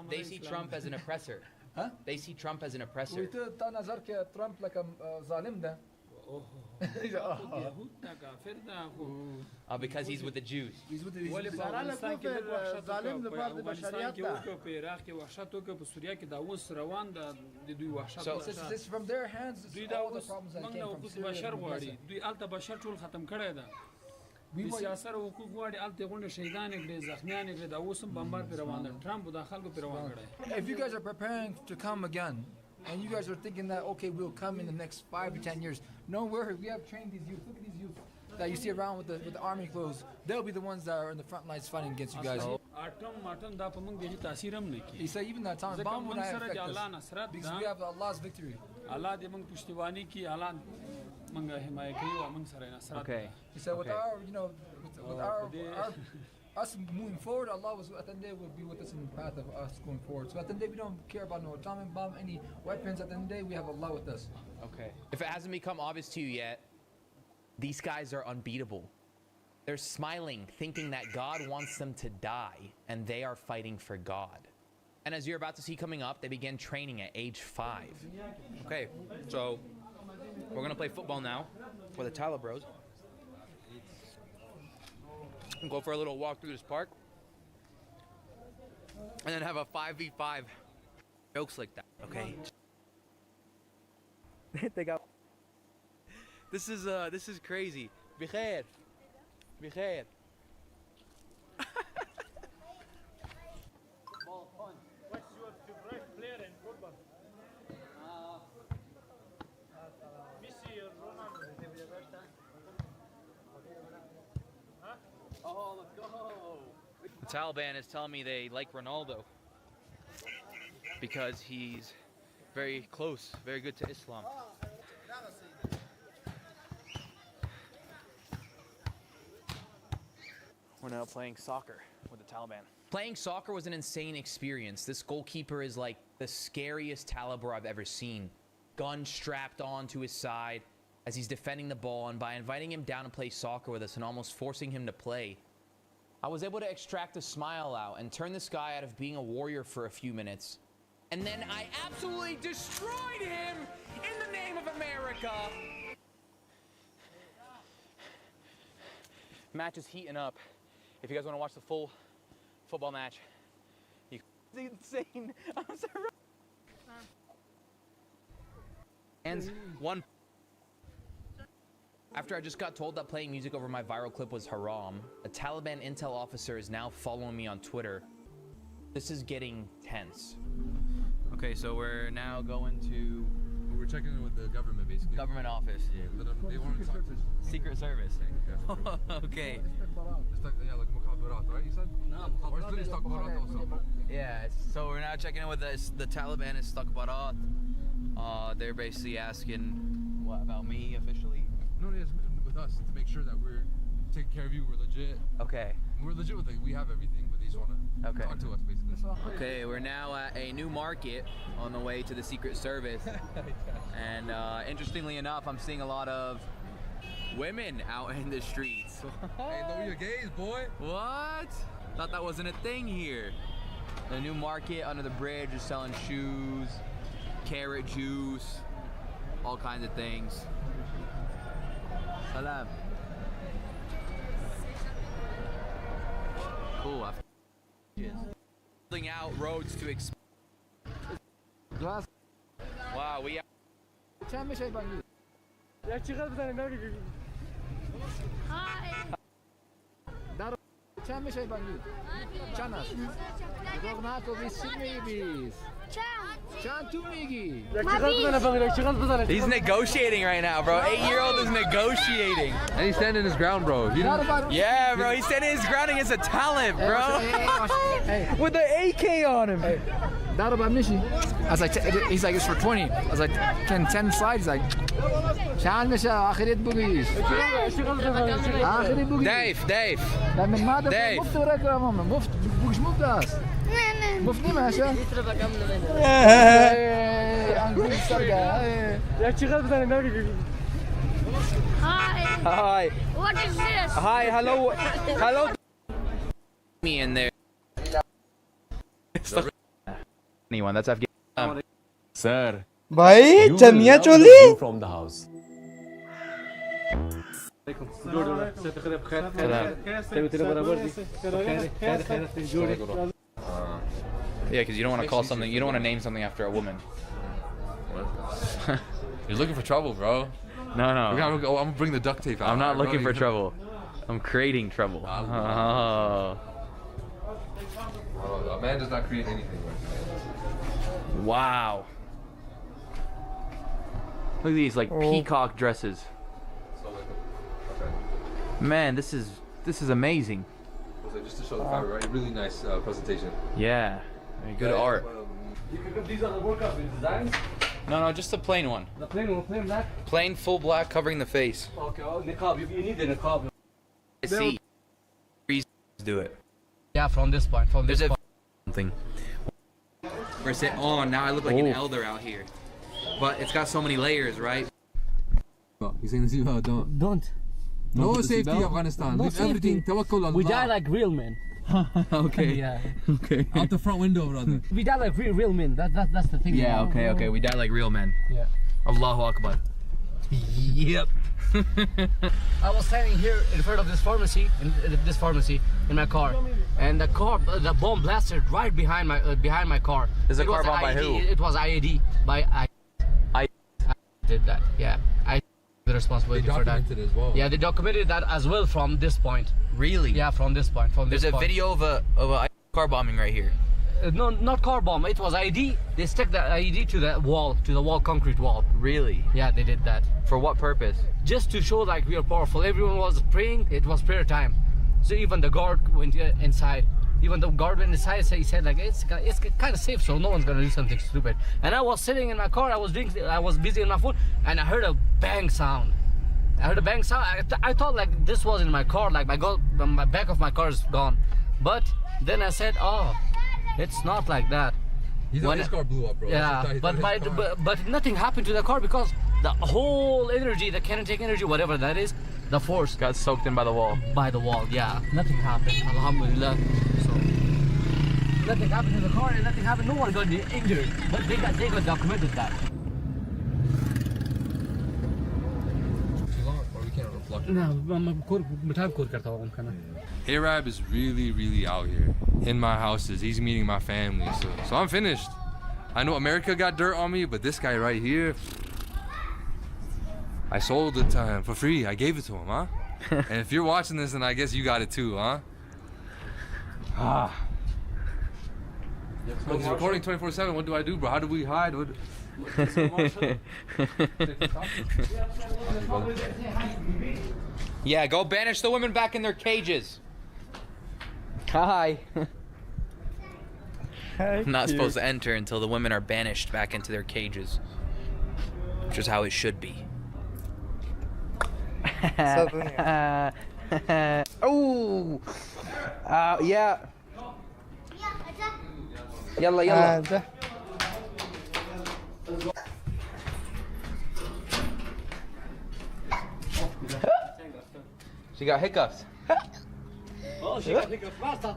they see Trump as an oppressor. Huh? They see Trump as an oppressor. Trump like a zalim da. Because he's with the Jews. He's with the So it's from their hands. It's all the problems that came from Syria. د سیاست حقوق غواړي الته غونډه شهیدان کړي زخمیان کړي دا اوس هم بمبار پر روان دي ټرمپ دا خلکو پر روان کړي. If you guys are preparing to come again and you guys are thinking that okay we'll come in the next 5 to 10 years, no worry, we have trained these youth. Look at these youth that you see around with the army clothes. They'll be the ones that are in the front lines fighting against you guys. اټم دا په موږ دې تاثیر هم نه کوي. He said even that time bomb will not affect us because we have Allah's victory. الله دې موږ پښتیبانی کی الله موږ حمایت کوي او موږ سره نصرت. Okay. He said with our, you know, with our us moving forward, Allah was at the end of the day will be with us in the path of us going forward. So at the end of the day, we don't care about no atomic bomb, any weapons. At the end of the day, we have Allah with us. Okay. If it hasn't become obvious to you yet, these guys are unbeatable. They're smiling, thinking that God wants them to die, and they are fighting for God. And as you're about to see coming up, they began training at age 5. Okay, so we're gonna play football now with the Tala Bros. Go for a little walk through this park, and then have a 5v5 jokes like that. Okay. They got. This is crazy. Bikhair. Bikhair. What's your favorite player in football? Messi or Ronaldo? Huh? Oh, let's go. The Taliban is telling me they like Ronaldo because he's very close, very good to Islam. We're now playing soccer with the Taliban. Playing soccer was an insane experience. This goalkeeper is like the scariest Taliban I've ever seen. Gun strapped onto his side as he's defending the ball, and by inviting him down to play soccer with us and almost forcing him to play, I was able to extract a smile out and turn this guy out of being a warrior for a few minutes. And then I absolutely destroyed him in the name of America. Match is heating up. If you guys want to watch the full football match, you it's insane. I'm sorry. And one. After I just got told that playing music over my viral clip was haram, a Taliban intel officer is now following me on Twitter. This is getting tense. Okay, so we're now going to... We're checking in with the government, basically. Government office. Yeah, they want to talk to us. Secret Service. Okay. It's like, yeah, like mukhabarat, right? You said? No, mukhabarat is mukhabarat also. Yeah, so we're now checking in with the Taliban Istakbarat. They're basically asking, what, about me officially? No, it's with us to make sure that we're taking care of you. We're legit. Okay. We're legit with it. We have everything, but they just want to talk to us, basically. Okay, we're now at a new market on the way to the Secret Service. And interestingly enough, I'm seeing a lot of women out in the streets. Hey, lower your gaze, boy. What? Thought that wasn't a thing here. The new market under the bridge is selling shoes, carrot juice, all kinds of things. Salam. Cool. Building out roads to Wow, we are. Hi. He's negotiating right now, bro. 8-year-old is negotiating. And he's standing his ground, bro. Yeah, bro. He's standing his ground against a talent, bro. With the AK on him. That about Mishi. I was like, he's like, it's for 20. I was like, can 10 slide? He's like, شعال مشى آخرية بوغيش. آخرية بوغيش. Dave. لا من ما ده مفت وراك يا ماما مفت بوغيش مفتاس. مفت ما شا. أنقول السرقة. يا شغال بدنا نقول. Hi. What is this? Hi. Hello. Me in there. Anyone? That's Afghan. Sir. भाई chaniya choli from the house. Yeah, because you don't want to call something. You don't want to name something after a woman. What? You're looking for trouble, bro. No. I'm gonna bring the duct tape out. I'm not looking for trouble. I'm creating trouble. Oh. A man does not create anything. Wow. Look at these like peacock dresses. Man, this is amazing. So just to show the fabric, right? Really nice presentation. Yeah, very good art. You pick up these on the workout with designs? No, just a plain one. The plain one, plain black? Plain full black covering the face. Okay, niqab. You need the niqab. I see. Do it. Yeah, from this point. There's something. Where it said, oh, now I look like an elder out here. But it's got so many layers, right? He's saying the seatbelt, don't. No safety, Afghanistan. Leave everything. Tawakkul Allah. We die like real men. Okay. Yeah. Okay. Out the front window, brother. We die like real men. That's the thing. Yeah, okay. We die like real men. Yeah. Allahu Akbar. Yep. I was standing here in front of this pharmacy, in my car, and the bomb blasted right behind my car. Is the car bombed by who? It was IAD by I did that. Yeah, I the responsibility for that. As well. Yeah, they documented that as well from this point. Really? Yeah, from this point. There's a video of a car bombing right here. No, not car bomb. It was IED. They stuck the IED to the wall, concrete wall. Really? Yeah, they did that. For what purpose? Just to show like we are powerful. Everyone was praying. It was prayer time. So even the guard went inside. Even the guard went inside. So he said like it's kind of safe, so no one's gonna do something stupid. And I was sitting in my car. I was busy on my phone, and I heard a bang sound. I thought like this was in my car. Like my back of my car is gone. But then I said, oh. It's not like that. His car blew up, bro. Yeah, but nothing happened to the car because the whole energy, the kinetic energy, whatever that is, the force got soaked in by the wall. Yeah, nothing happened. Alhamdulillah. So nothing happened to the car and nothing happened. No one got injured, but they got documented that. Arab is really out here in my houses. He's meeting my family, so I'm finished. I know America got dirt on me, but this guy right here, I sold it to him for free. I gave it to him, huh? And if you're watching this, then I guess you got it too, huh? Look, he's recording 24/7. What do I do, bro? How do we hide? Yeah, go banish the women back in their cages. Hi. I'm not supposed to enter until the women are banished back into their cages, which is how it should be. Oh. Yeah. Yalla. She got hiccups. Oh, she got hiccups. Marsa.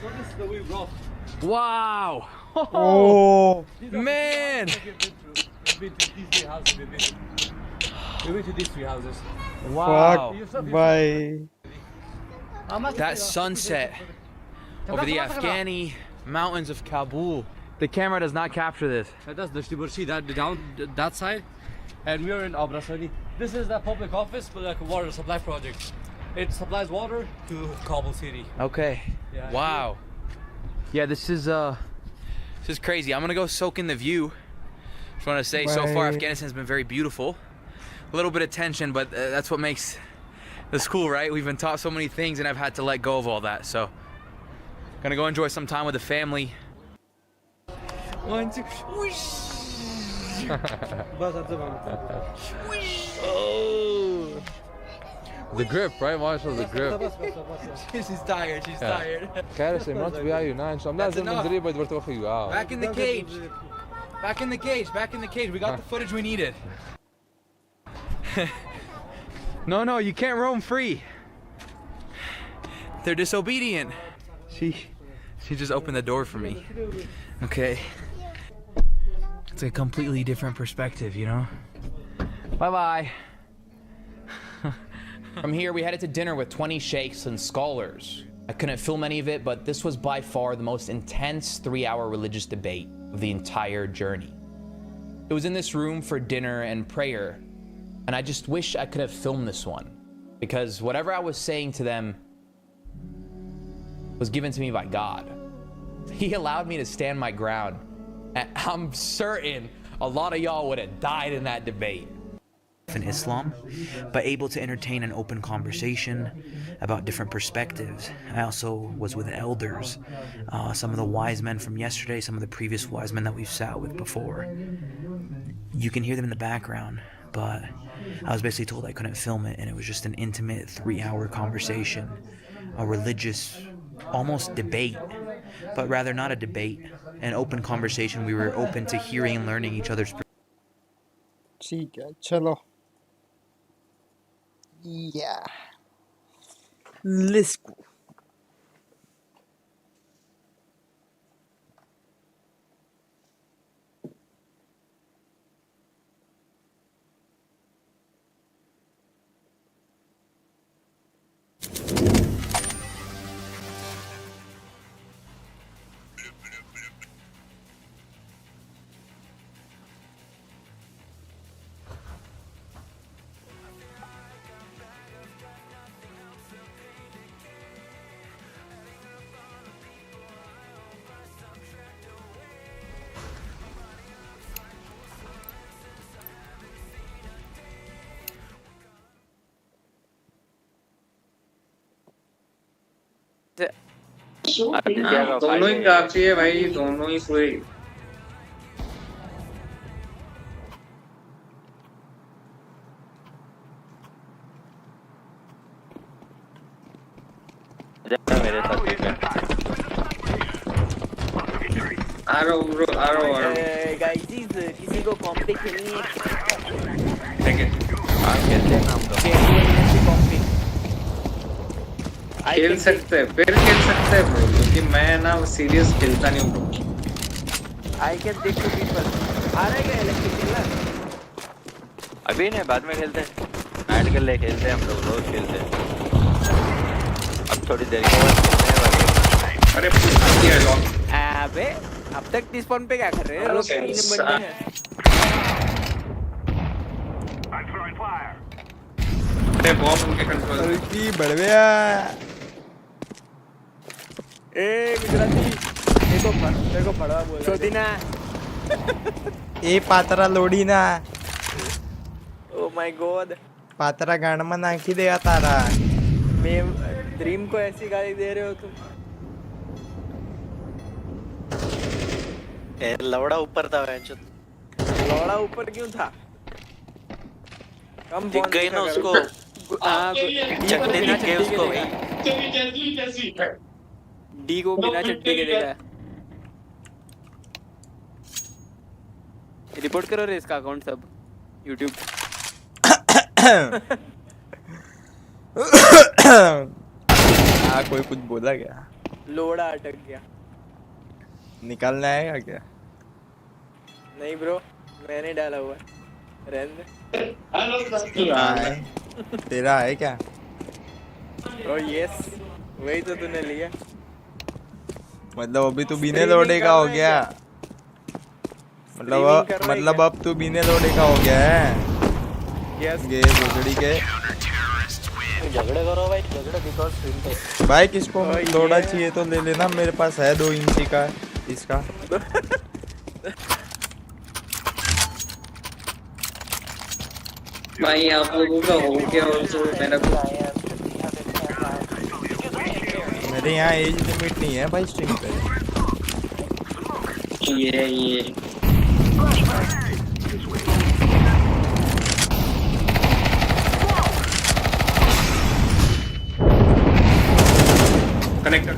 So this is the way, bro. Wow. Oh. Man. We went to these three houses. Wow. Fuck, bye. That sunset over the Afghani mountains of Kabul. The camera does not capture this. That's the Shtiburshi, that side. And we are in Abrasani. This is the public office for like a water supply project. It supplies water to Kabul city. Okay. Yeah. Wow. Yeah, this is crazy. I'm gonna go soak in the view. Just want to say, so far Afghanistan's been very beautiful. A little bit of tension, but that's what makes this cool, right? We've been taught so many things, and I've had to let go of all that. So, gonna go enjoy some time with the family. 1, 2, whoosh. Oh. The grip, right? Marshall, the grip. She's tired. She's tired. كارثة مرات بيعيو نان شو عم لازم ندري بدي برتوخي واو. Back in the cage. Back in the cage. Back in the cage. We got the footage we needed. No, you can't roam free. They're disobedient. She just opened the door for me. Okay. It's a completely different perspective, you know? Bye-bye. From here, we headed to dinner with 20 sheikhs and scholars. I couldn't film any of it, but this was by far the most intense 3-hour religious debate of the entire journey. It was in this room for dinner and prayer, and I just wish I could have filmed this one, because whatever I was saying to them was given to me by God. He allowed me to stand my ground, and I'm certain a lot of y'all would have died in that debate. In Islam, but able to entertain an open conversation about different perspectives. I also was with elders, some of the wise men from yesterday, some of the previous wise men that we've sat with before. You can hear them in the background, but I was basically told I couldn't film it, and it was just an intimate 3-hour conversation, a religious, almost debate, but rather not a debate, an open conversation. We were open to hearing and learning each other's perspectives. ठीक है चलो yeah let's go दोनों ही काफी है भाई दोनों ही पूरे मेरे साथ ठीक है आ रहा हूँ गाइस किसी को कॉम्पी खेलनी है ठीक है आज खेलते हैं हम लोग खेल सकते हैं फिर खेल सकते हैं ब्रो क्योंकि मैं ना सीरियस खेलता नहीं हूँ bro I can take two people आ रहा है क्या इलेक्ट्रिक खेलना अभी नहीं बाद में खेलते हैं नाइट के लिए खेलते हैं हम लोग रोज खेलते हैं अब थोड़ी देर के बाद खेलने वाले अरे पूछ दिया लॉक अबे अब तक डिस्पॉन पे क्या कर रहे हैं लोग 3 बंदे हैं अरे बॉम्ब उनके कंट्रोल की बढ़ गया ए गुजराती देखो पड़ा बोल छोटीना ए पात्रा लोडी ना ओ माय गॉड पात्रा गाण में नाखी दे तारा मैं ड्रीम को ऐसी गाली दे रहे हो तुम ए लवड़ा ऊपर था वेंचो लवड़ा ऊपर क्यों था कम दिख गई ना उसको चटनी दिख गई उसको भाई डी को बिना चटनी के देगा रिपोर्ट करो रे इसका अकाउंट सब YouTube कोई कुछ बोला क्या लोड़ा अटक गया निकलना है क्या नहीं ब्रो मैंने डाला हुआ रहने तेरा है क्या ओ यस वही तो तूने लिया मतलब अभी तू बिने लोडे का हो गया मतलब अब तू बिने लोडे का हो गया है यस ये भोसड़ी के झगड़े करो भाई, झगड़े बिकॉज स्ट्रीम पे। भाई किसको लोड़ा चाहिए तो ले लेना, मेरे पास है 2 इंची का इसका। भाई आप लोगों का हो गया और जो मेरा को मेरे यहाँ एज लिमिट नहीं है भाई स्ट्रीम पे। ये connector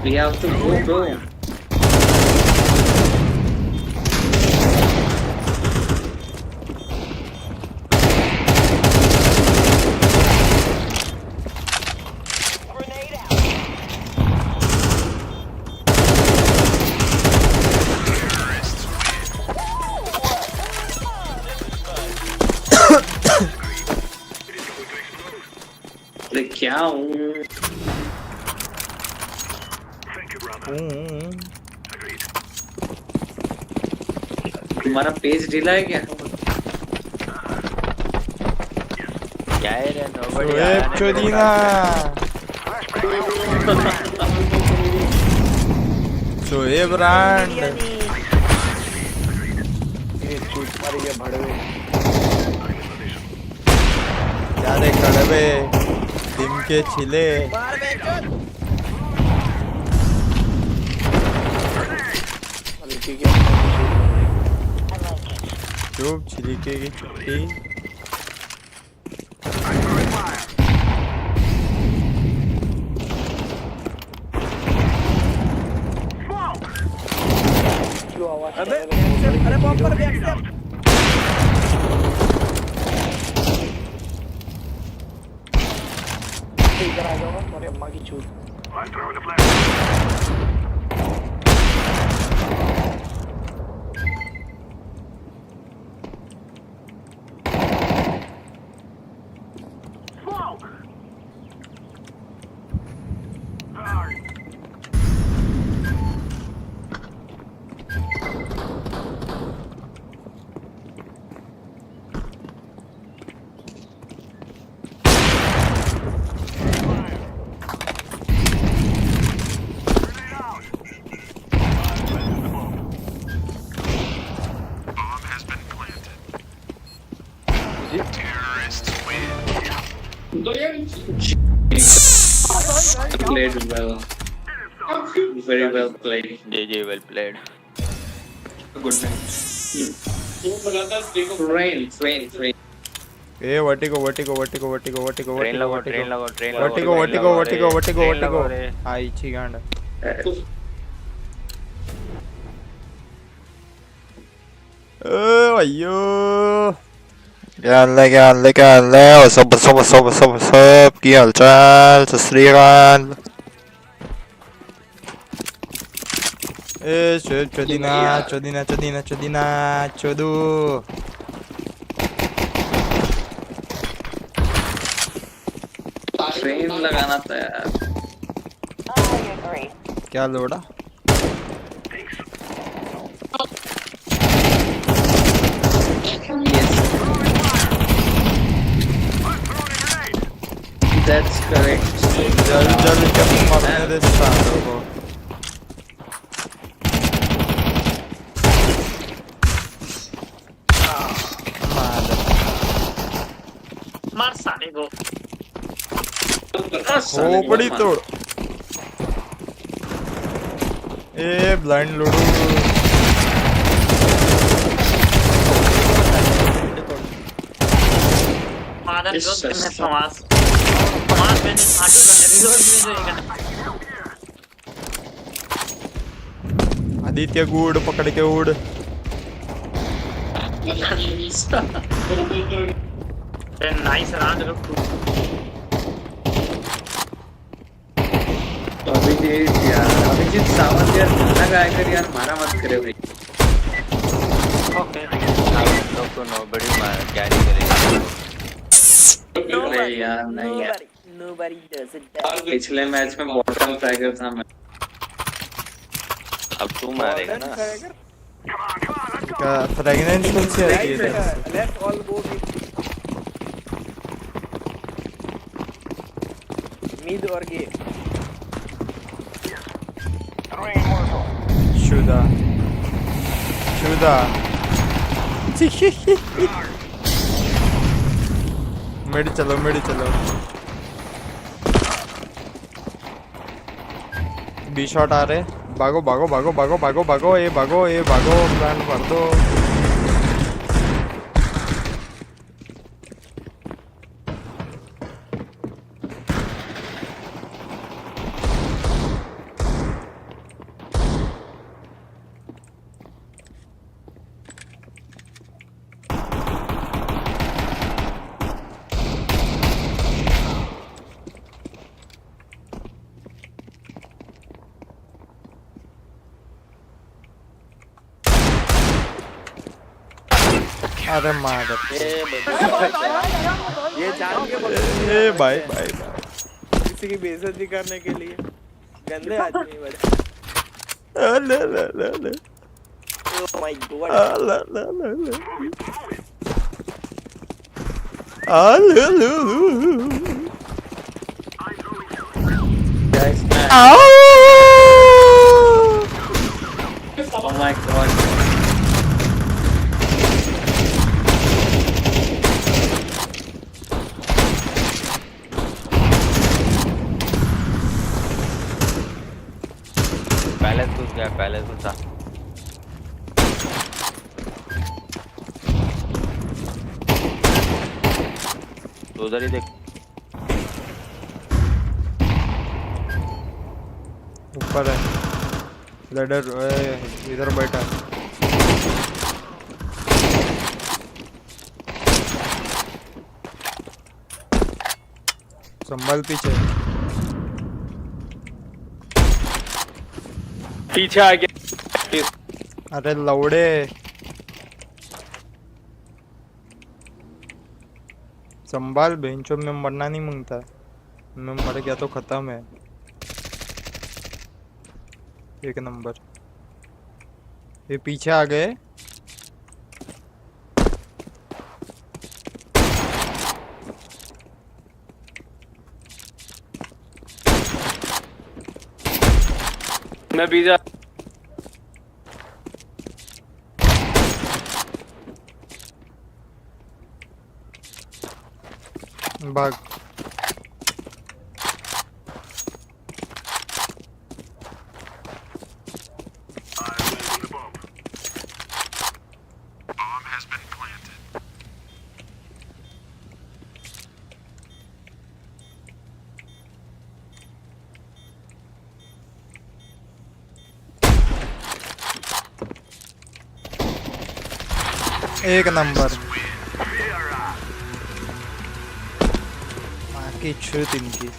we have to go, bro. अरे क्या हूँ तुम्हारा पेज ढीला है क्या? क्या है रे नोबडी चोदीना सोए ब्रांड क्या रे कड़वे टिम के छिले चुप छिलके की छुट्टी। अरे बॉम्बर भी एक्सेप्ट। इधर आ जाओ तुम्हारे अम्मा की चूत। Played well. Very well played. JJ well played. Good night. Train. ए वर्टिगो आई छी गांड अयो क्या ले सब की हालचाल सत श्री अकाल। ए चोदीना चोदू ट्रेन लगाना था यार। क्या लोड़ा That's correct. जल जब मरने दे सालों को। मार साले को। खोपड़ी तोड़। ए ब्लाइंड लूडू मादर चोद में समाज मैंने साटू बंदे आदित्य गुड़ पकड़ के उड़। नाइस राउंड अभिजीत सावंत यार गाना गायकर यार मारा मत करे भाई। ओके लोग तो नोबडी कैरी करेगा। अरे यार नहीं यार, Nobody does it. पिछले मैच में बॉटम फ्रैगर था मैं। अब तू मारेगा ना। फ्रेगनेंस कौन सी आती है? Let's all go mid or gay. शुदा मिड चलो बी शॉट आ रहे, भागो ये भागो प्लान कर दो। अरे मार ये जान के बोल भाई किसी की बेइज्जती करने के लिए गंदे आदमी बड़े। Oh my god. Oh my god. पहले तो था। तो उधर ही देख। ऊपर है लैडर, इधर बैठा। संभाल पीछे आ गया। अरे लौड़े संभाल, बेंचो में मरना नहीं मांगता। मैं मर गया तो खत्म है। एक नंबर। ये पीछे आ गए। मैं बीजा भाग। एक नंबर। आके छूट इनकी।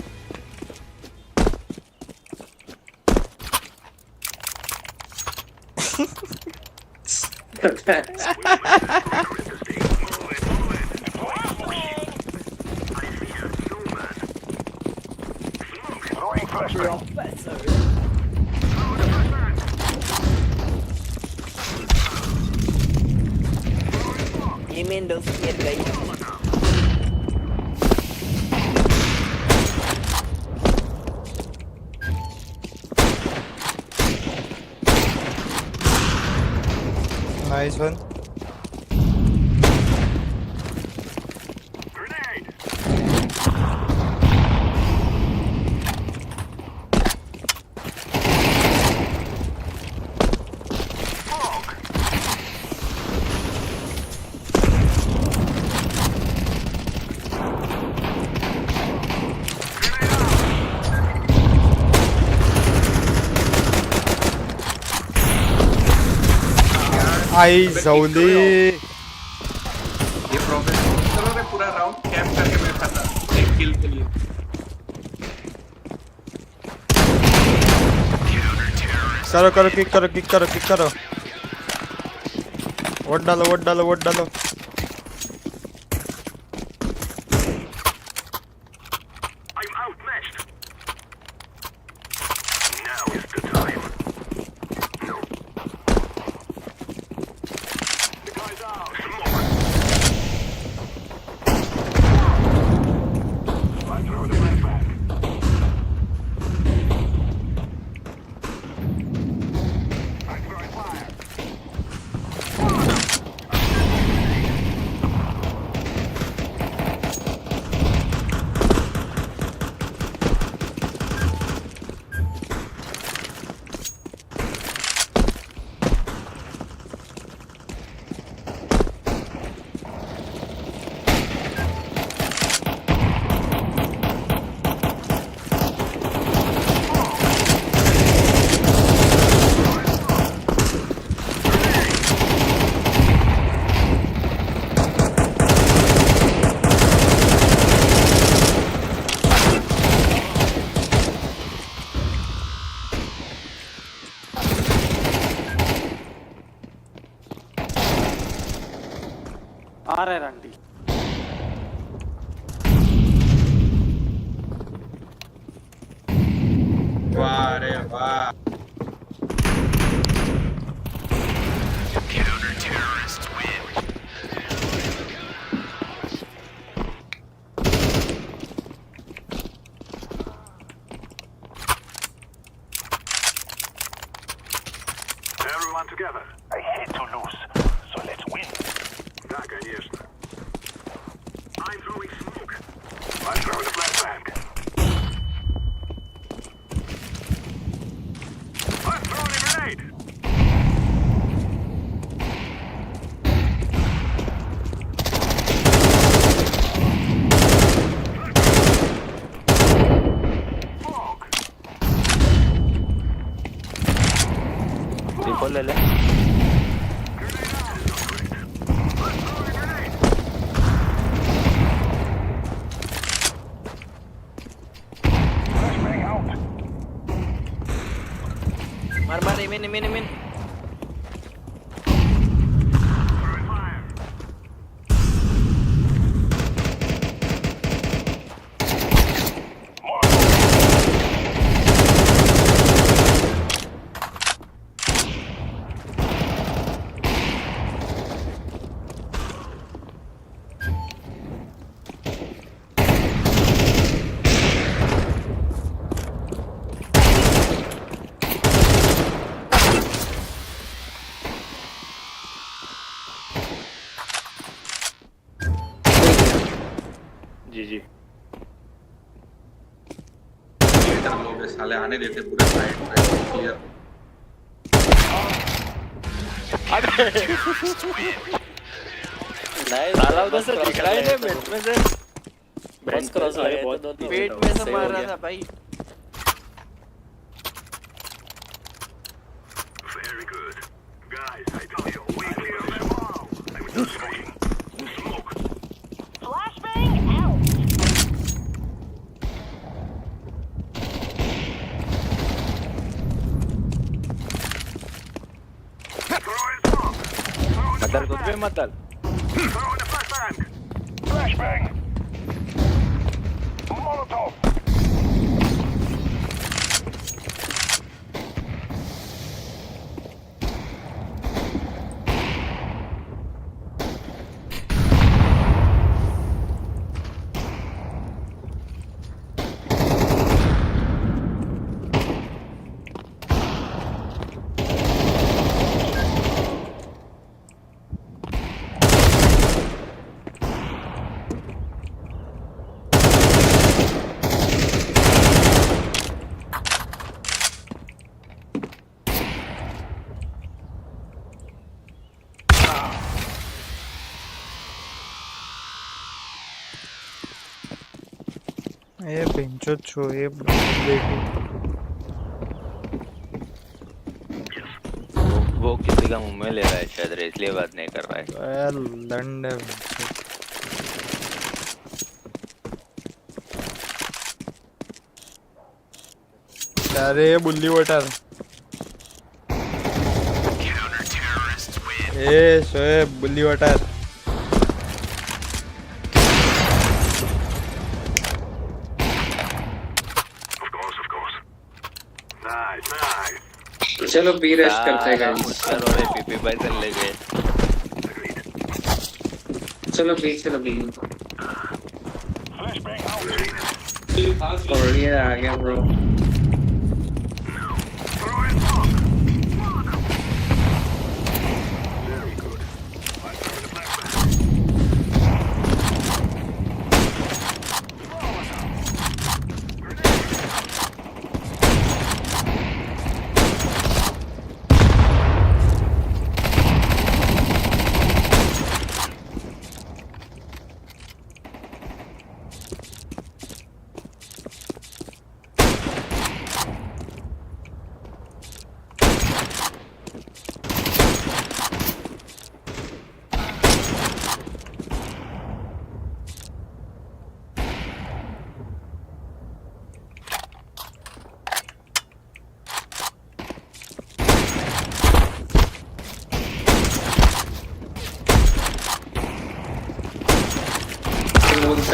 You mean those kid guys? Nice one. आई जौली। ये प्रोफेशनल ने पूरा राउंड कैंप करके बैठा था एक किल के लिए। करो किक करो। वोट डालो। रहे रंडी वाह रे वाह Everyone together. I hate to lose, so let's win. Да, конечно. I'm throwing smoke. I'm throwing a flashbang. I'm throwing a grenade. People ले ले मार इमिन जी लोग साले आने देते पूरे साइड में क्लियर साला उधर से दिख रहा है ना पेट में से बहुत क्रॉस आ गया पेट में से मार रहा था भाई Very good. Guys, I tell you, we clear them all. I'm just smoking. Smoke. Flashbang out. Mother कुछ भी मत डाल Throwing a flashbang. Flashbang. Molotov. ये बेंचो छो ये बेटी वो किसी का मुंह में ले रहा है शायद इसलिए बात नहीं कर रहा है लंड अरे बुल्ली वोटर ए शोएब बुल्ली वोटर चलो बी रेस्ट करते हैं गाइस और पीपी भाई चल ले गए चलो बी और ये आ गया ब्रो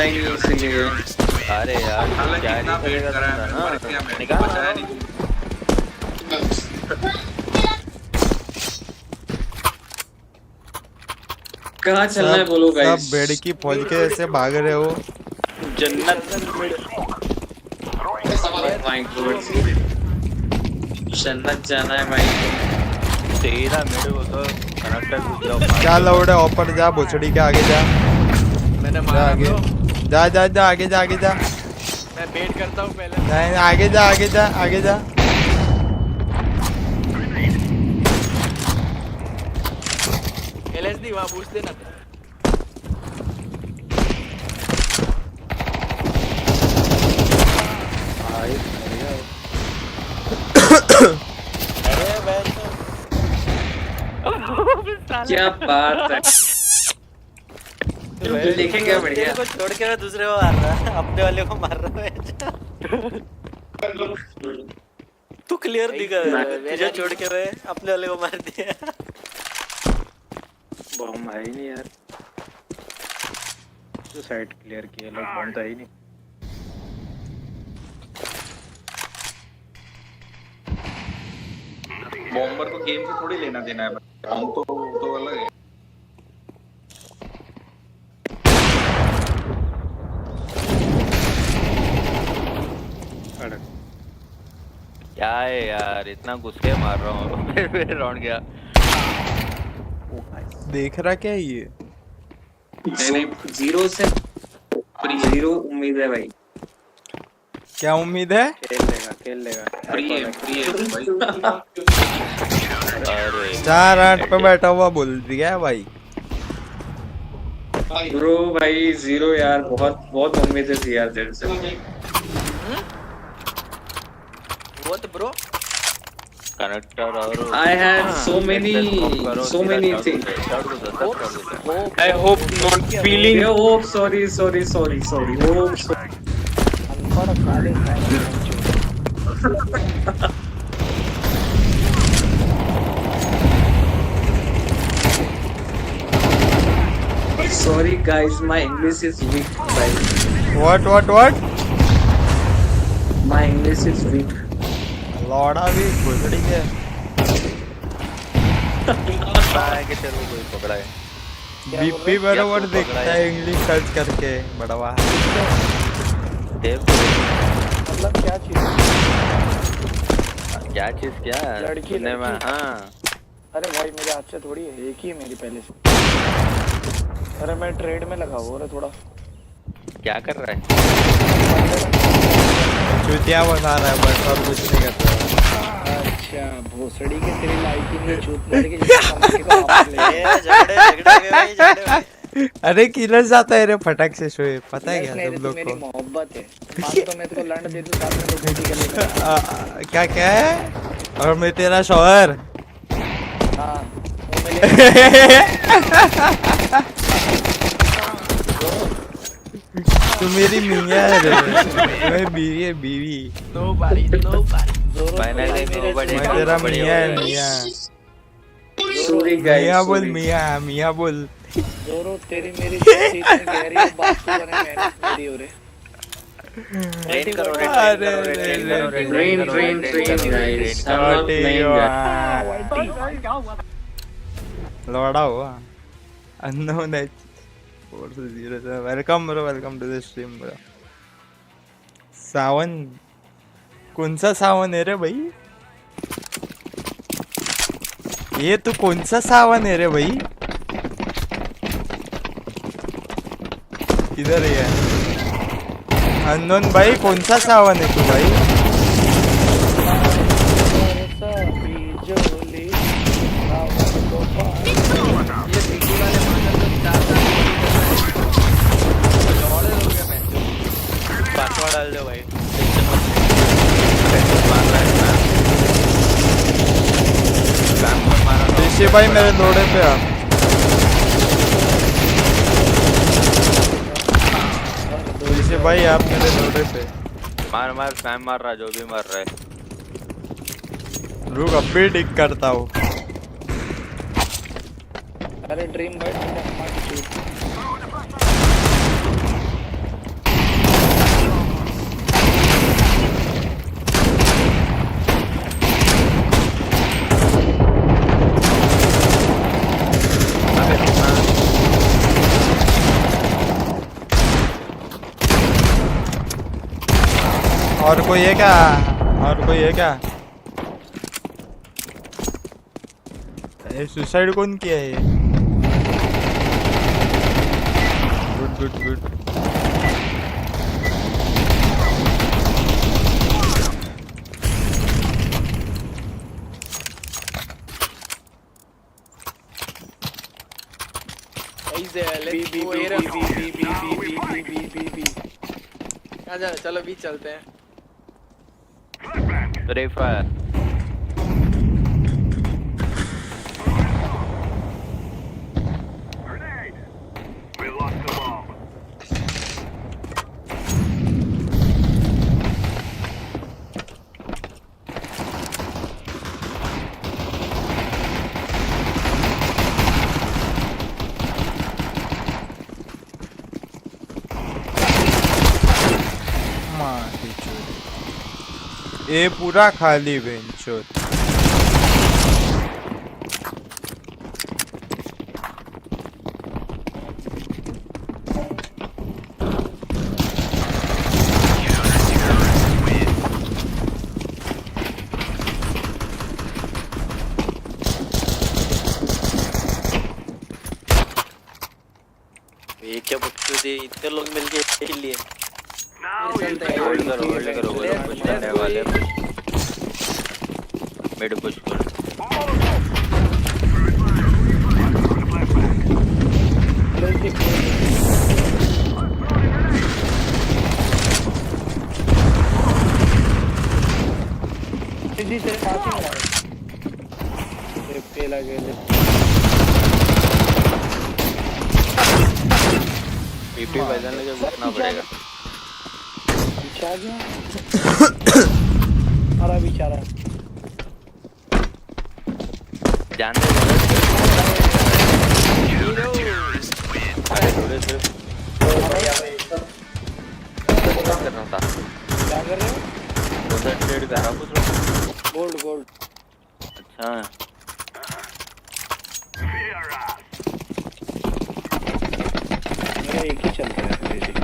बचा ही नहीं इसीलिए। अरे यार क्या नहीं करेगा ना निकाल कहाँ चलना है बोलो गाइस। सब बेड की फौज के ऐसे भाग रहे हो। जन्नत जन्नत जाना है भाई। तेरा मेरे को तो कनेक्टर घुस जाओ। क्या लौड़ा ऊपर जा भोसड़ी के आगे जा। मैंने जा मारा आगे bro। जा जा जा आगे जा आगे जा। मैं वेट करता हूँ पहले। नहीं आगे जा आगे जा आगे जा। LSD वहाँ पूछ देना। क्या बात है। देखे क्या बढ़िया। तेरे को छोड़ के मैं दूसरे को मार रहा है, अपने वाले को मार रहा है। तू क्लियर दिखा तुझे छोड़ के मैं अपने वाले को मार दिया। बॉम्ब है ही नहीं यार। तो साइड क्लियर किया लोग, बॉम्ब तो है ही नहीं। बॉम्बर को गेम से थोड़ी लेना देना है, बॉम्ब तो अलग है। क्या है यार इतना गुस्से मार रहा हूँ। फिर राउंड गया। देख रहा क्या है ये? नहीं जीरो से जीरो उम्मीद है भाई। क्या उम्मीद है? खेल लेगा फ्री है भाई। 4-8 पे बैठा हुआ बोल दिया भाई। ब्रो भाई जीरो यार, बहुत बहुत उम्मीदें थी यार तेरे से। What bro? Connector और I had so many things. I hope not feeling. Oh sorry. Oh sorry guys, my English is weak. What? My English is weak. लौड़ा भी भोसड़ी के। पकड़ा है। बीपी बराबर देखता है इंग्लिश सर्च करके बड़वा। मतलब क्या चीज क्या लड़की में हाँ। अरे भाई मेरे हाथ से थोड़ी है, एक ही है मेरी पहले से। अरे मैं ट्रेड में लगा हुआ थोड़ा। क्या कर रहा है? चूतिया बना रहा है बस, और कुछ नहीं करता। अच्छा भोसड़ी के तेरी लाइटिंग में चूत मार के अरे किलर जाता है रे फटक से शोए, पता है क्या तुम लोग को? मेरी मोहब्बत है। मान तो मैं तेरे को लंड दे दूं, साथ में तो गोली कर लेगा। क्या है? और मैं तेरा शौहर। हाँ तू मेरी मियाँ है रे, मैं बीवी है बीवी। Nobody. मैं तेरा मियाँ है मियाँ। मियाँ बोल मियाँ बोल। जोरो तेरी मेरी दोस्ती इतनी गहरी है, बात तो बने मेरी हो रे। लौड़ा हुआ unknown है। 407 welcome bro, welcome to the stream bro. Sawan कौन सा सावन है रे भाई? ये तू कौन सा सावन है रे भाई? किधर है अननोन भाई? कौन सा सावन है तू भाई? पासवर्ड डाल दो भाई। ऋषि भाई मेरे लोड़े पे आ। ऋषि भाई आप मेरे लोड़े पे। मार स्पैम मार रहा, जो भी मार रहा है। रुक अब भी डिक करता हूँ। अरे ड्रीम भाई और कोई है क्या? और कोई है क्या? ये सुसाइड कौन किया है? Good good good. चलो बीच चलते हैं। फायर ये पूरा खाली बेंचोर। ये क्या बकचोदी, इतने लोग मिल गए इसके लिए। होल्ड करो कुछ करने वाले मिड पुश कर। जी तेरे पास ही है तेरे पे लगे पीपी वजन लेके घुसना पड़ेगा। अरे बेचारा जान दे। अरे थोड़े से करना था। क्या कर रहे हो? उधर ट्रेड कर रहा कुछ। Gold gold. अच्छा मेरा एक ही चलता है बेसिक।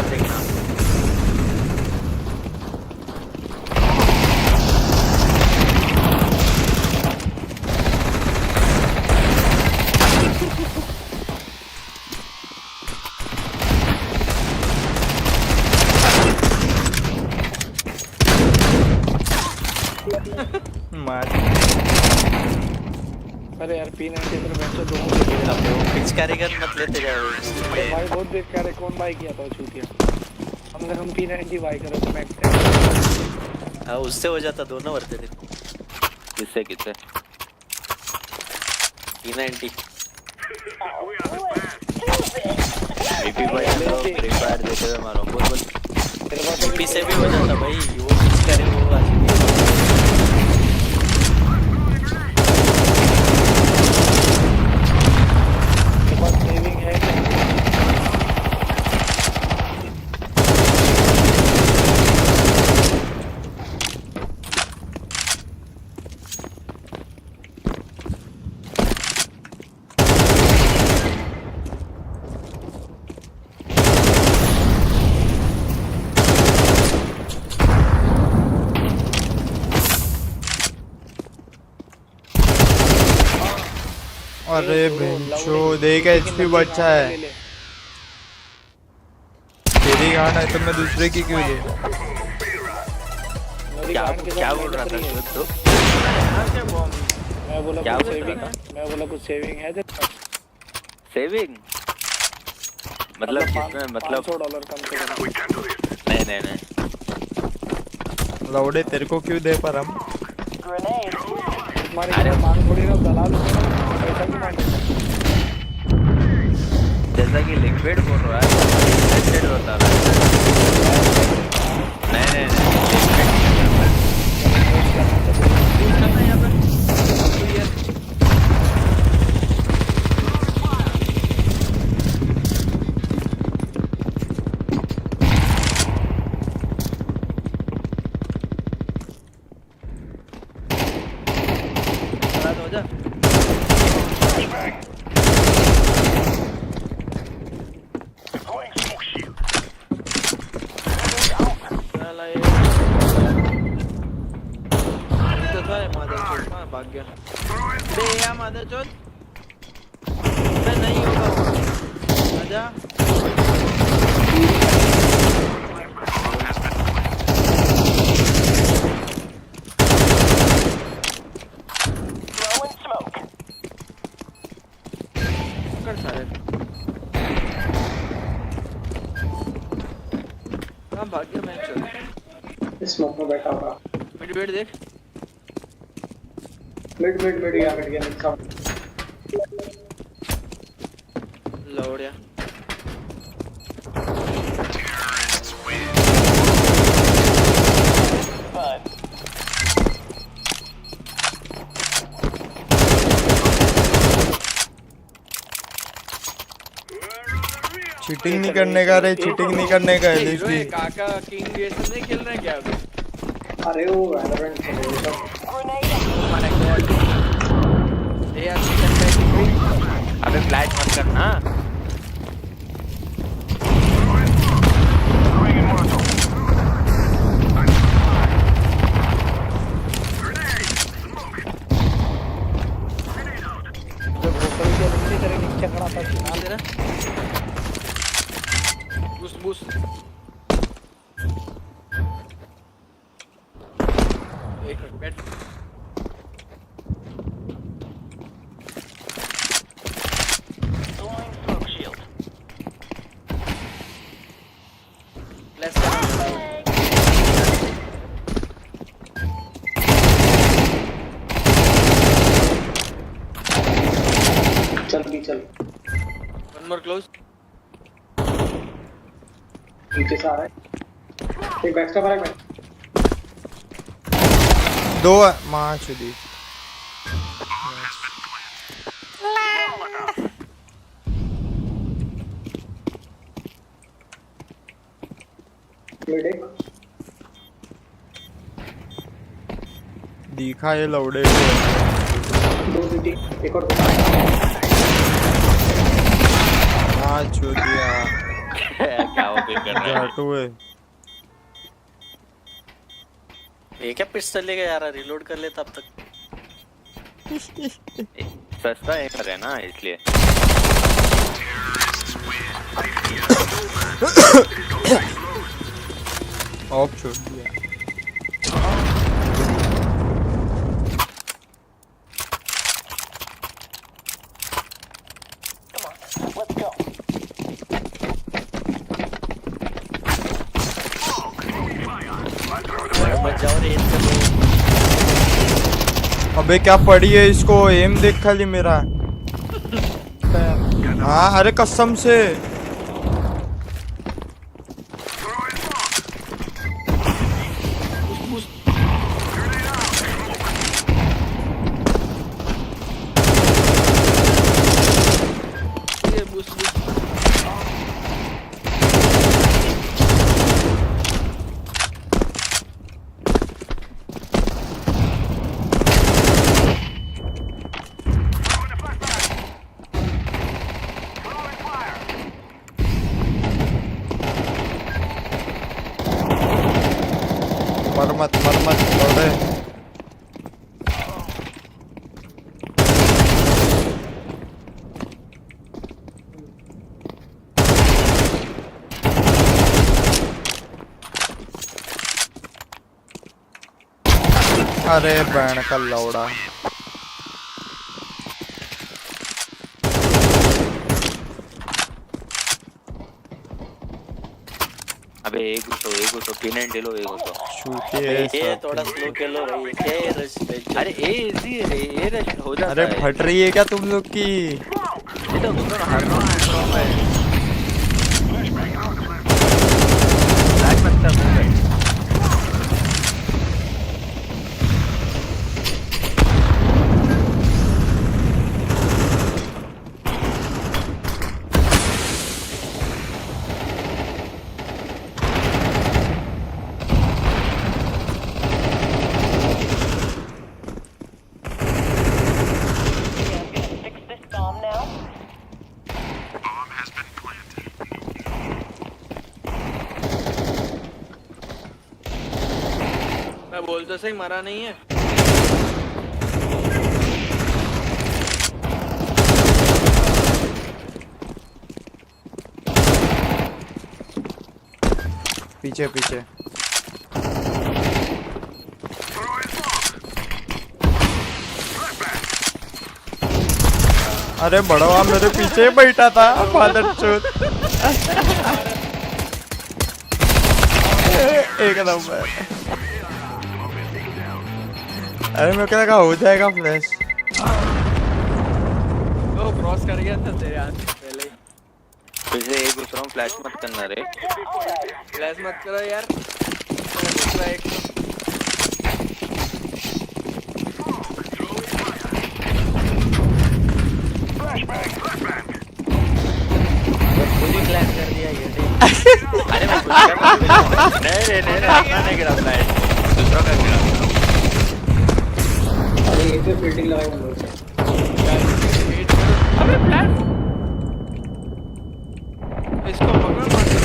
देखना अरे यार P90 पर बैठो दोनों पिच कारीगर मत लेते जाओ भाई बहुत बेकार है। कौन बाई किया था चूतिया? हम P90 बाई करो तो मैक्स हाँ उससे हो जाता दोनों वर्ते थे। किससे किससे P90 बीपी भाई लोग फ्री फायर देते हुए मारो बोल बोल बीपी से भी हो जाता भाई। वो पिच करे वो सेविंग है अरे बेंचो देख एचपी बचा है। तेरी गान है तो मैं दूसरे की क्यों ले? क्या बोल रहा था तो? मैं बोला क्या कुछ बोल सेविंग रहा था? मैं बोला कुछ सेविंग है तेरे पास? सेविंग मतलब कितना मतलब $500 कम से कम। नहीं नहीं नहीं लौड़े तेरे को क्यों दे पर हम तुम्हारे मान थोड़ी ना दलाल पैसा की मांगे। जैसा कि लिक्विड बोल रहा है लिक्विड होता है। नहीं नहीं भाग गया बे या मादरचोद बे नहीं होगा आजा कर सारे कहाँ भाग गया मैं चल स्मोक में बैठा होगा मिड वेट देख मिड गया मिड साउंड लौड़ या चीटिंग नहीं करने का रे, चीटिंग नहीं करने का है हीरो है काका किंग ये सब नहीं खेल रहे हैं क्या अभी अरे वो वैलोरेंट खेल रहे हैं my god they are chicken batting अबे फ्लैश मत करना बूस्ट एक बैठ चल वन मोर क्लोज नीचे से आ रहा है एक बैकस्टैप आ रहा है दो मां चुदी मिड एक दिखा ये लौड़े दो सिटी एक और हाँ चुदिया क्या वो कर रहा है जाटू है ये क्या पिस्टल लेके जा रहा रिलोड कर ले तब तक सस्ता है कर है ना इसलिए ऑफ छोड़ दिया अबे क्या पड़ी है इसको एम देख खाली मेरा हाँ अरे कसम से मत लौड़े अरे बैंड का लौड़ा अबे एक घुसो पिन ले लो एक घुसो शूटी ये थोड़ा स्लो खेलो भाई ये रश अरे ए इजी है ये रश हो जाता अरे है फट रही है क्या तुम लोग की ये तो घुसो ना हर रहा है फ्लैश मत कर बोल तो सही मरा नहीं है पीछे पीछे। अरे बड़वा मेरे पीछे बैठा था मादरचोद। एक नंबर। अरे मेरे को लगा हो जाएगा फ्लैश। वो क्रॉस कर गया था तेरे हाथ से पहले ही। तुझे एक दूसरा फ्लैश मत करना रे। फ्लैश मत करो यार। दूसरा एक पूरी फ्लैश कर दिया ये देख। अरे मैं नहीं अपना नहीं गिरा फ्लैश, दूसरा का गिरा। अरे ये तो बिल्डिंग लगाई हम लोग। अबे फ्लैश इसको पकड़ मार दो।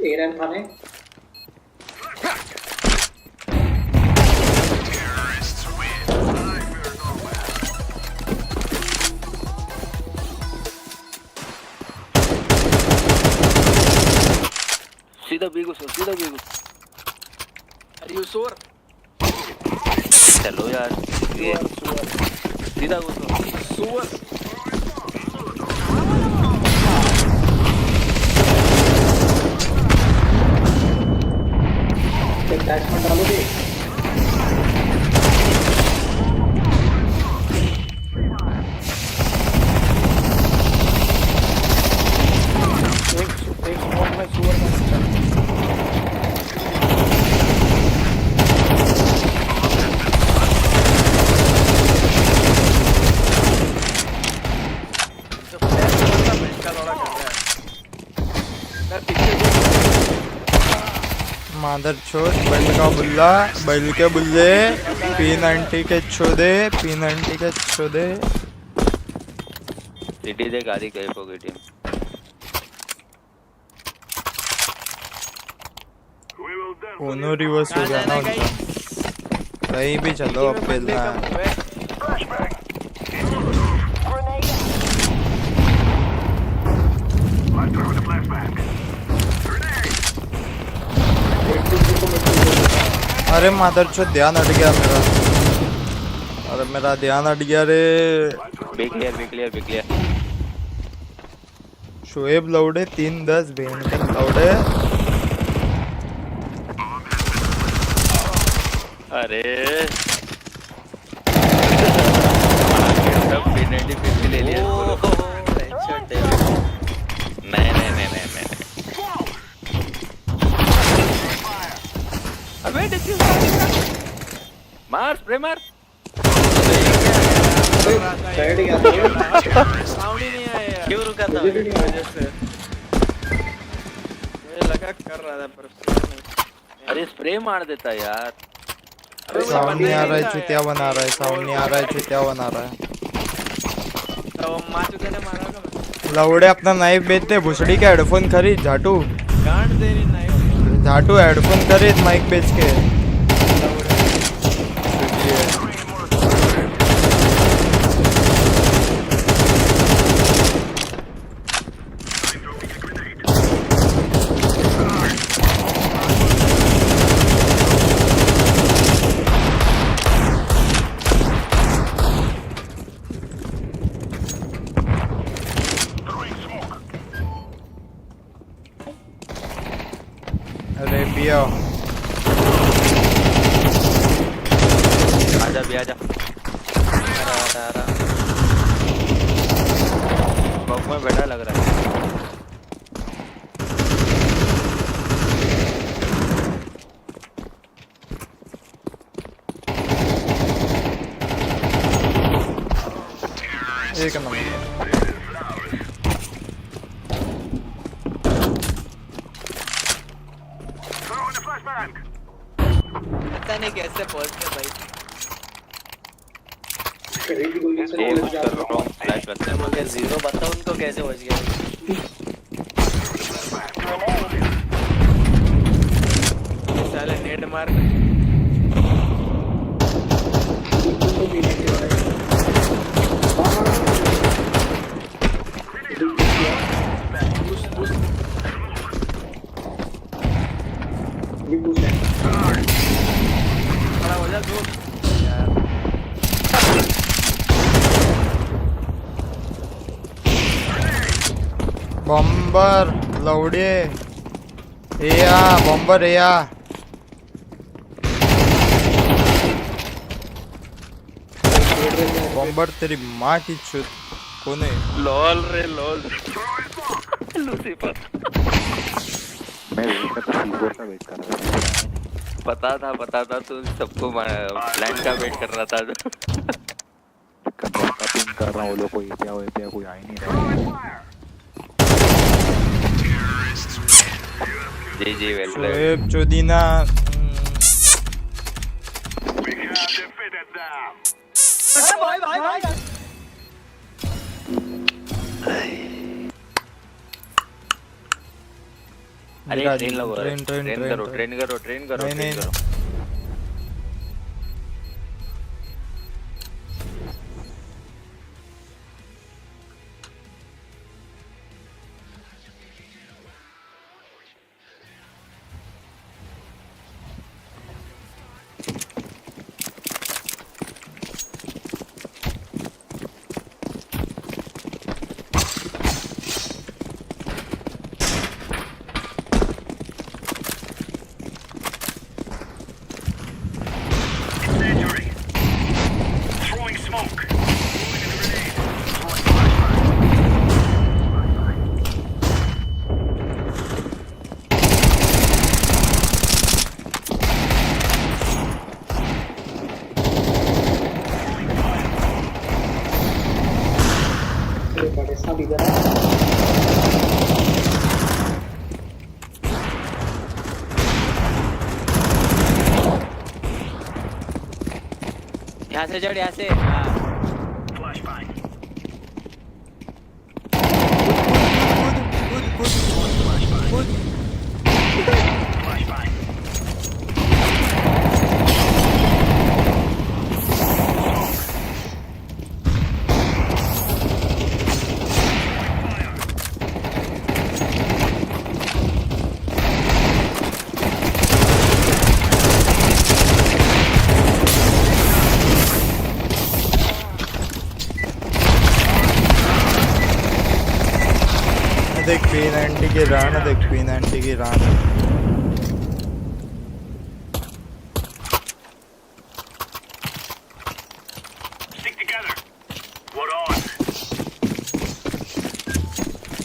एरन खाने सीधा बीगो सीधा बीगो। अरे यू सोर चलो यार सीधा घुसो सुअर। अटैचमेंट डालोगे? एक स्मोक में सुअर का मादरचोद बैल का बुल्ला बैल के बुल्ले P90 के छोदे P90 के छोदे। सिटी दे गाड़ी गई होगी टीम। दोनों रिवर्स हो गया ना उनका। कहीं भी चलो अब खेलना है। अरे मादरचोद ध्यान हट गया मेरा। अरे मेरा ध्यान हट गया रे। Be clear. शोएब लौड़े 3-10 भेंकर लौड़े। अरे सब P90 50 ले लिया। नहीं अबे डिस्क मार स्प्रे मार। साइड गया था। साउंड ही नहीं आया यार। क्यों रुका था? वजह से मुझे लगा कर रहा था पर अरे स्प्रे मार देता यार। साउंड नहीं आ रहा है, चुतिया बना रहा है। साउंड नहीं आ रहा है, चुतिया बना रहा है। तो माचुके ने मारा होगा। लौड़े अपना नाइफ बेचते, भुसड़ी का हेडफोन खरीद झाटू। गांड दे रही नाइफ। झाटू हेडफोन खरीद माइक बेच के। अरे बिया आजा बग में बैठा लग रहा है। एक नंबर। पता नहीं कैसे पहुंच गए भाई फ्लैश करते हैं बोले जीरो बता उनको कैसे पहुंच गया साले नेट मार बॉम्बर लौड़े एया बॉम्बर एया बॉम्बर तेरी माँ की चुत कौन है लॉल रे लॉल लूसीफर मैं वेट कर रहा था का वेट कर रहा था पता था तू सबको प्लान का वेट कर रहा था पिंग कर रहा हूँ वो लोग कोई कोई आ ही नहीं रहा जी वेल शोएब चोदीना अरे ट्रेन लगो ट्रेन करो यहाँ से जड़ यहाँ से देख P90 की रान देख P90 की रान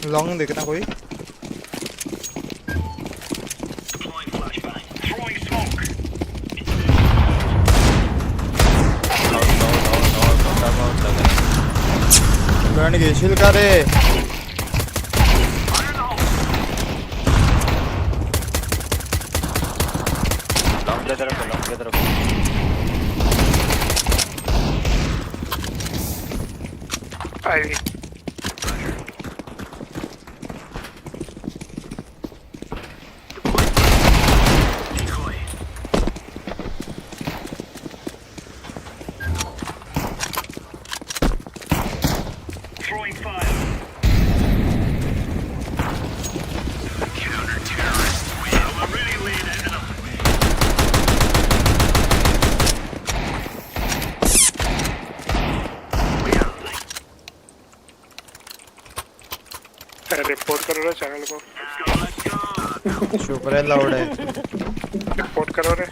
लॉन्ग देखना कोई गण घेशील का रे लॉन्ग की तरफ आई रिपोर्ट करो रे चैनल को सुपर लाउड है रिपोर्ट करो रे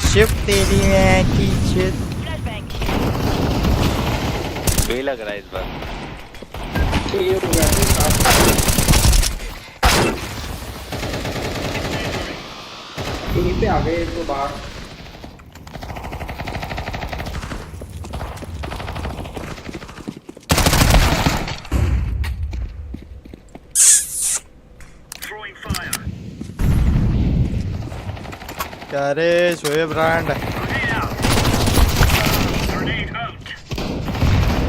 शिफ्ट तेरी है की शिट भी लग रहा है इस बार यहीं पे आ गए तो बाहर Throwing fire. क्या रे शोएब ब्रांड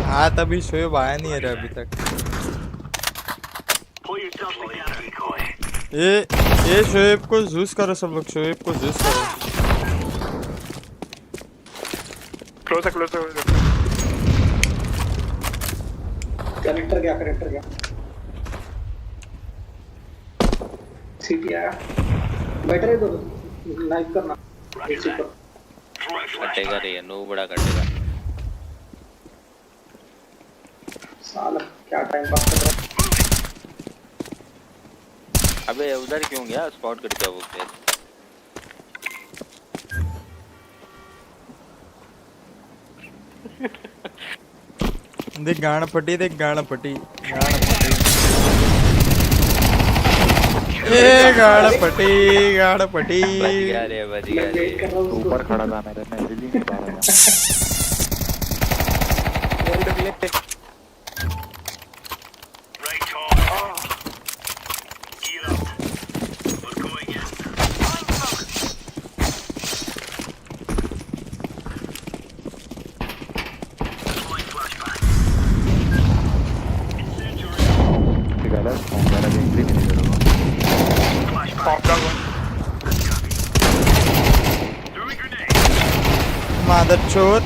हाँ तभी शोएब आया नहीं है रे अभी तक ये शोएब को जूस करो सब लोग शोएब को जूस करो क्लोज कनेक्टर गया सीटी आया बैठ रहे दो लाइव करना कटेगा रे नो बड़ा कटेगा साला क्या टाइम पास कर रहा है अबे उधर क्यों गया स्पॉट करके वो प्लेस देख गाना पट्टी ए गाना पट्टी बच गया रे ऊपर खड़ा था मेरे मैं रिलीज नहीं पा रहा मदर चोट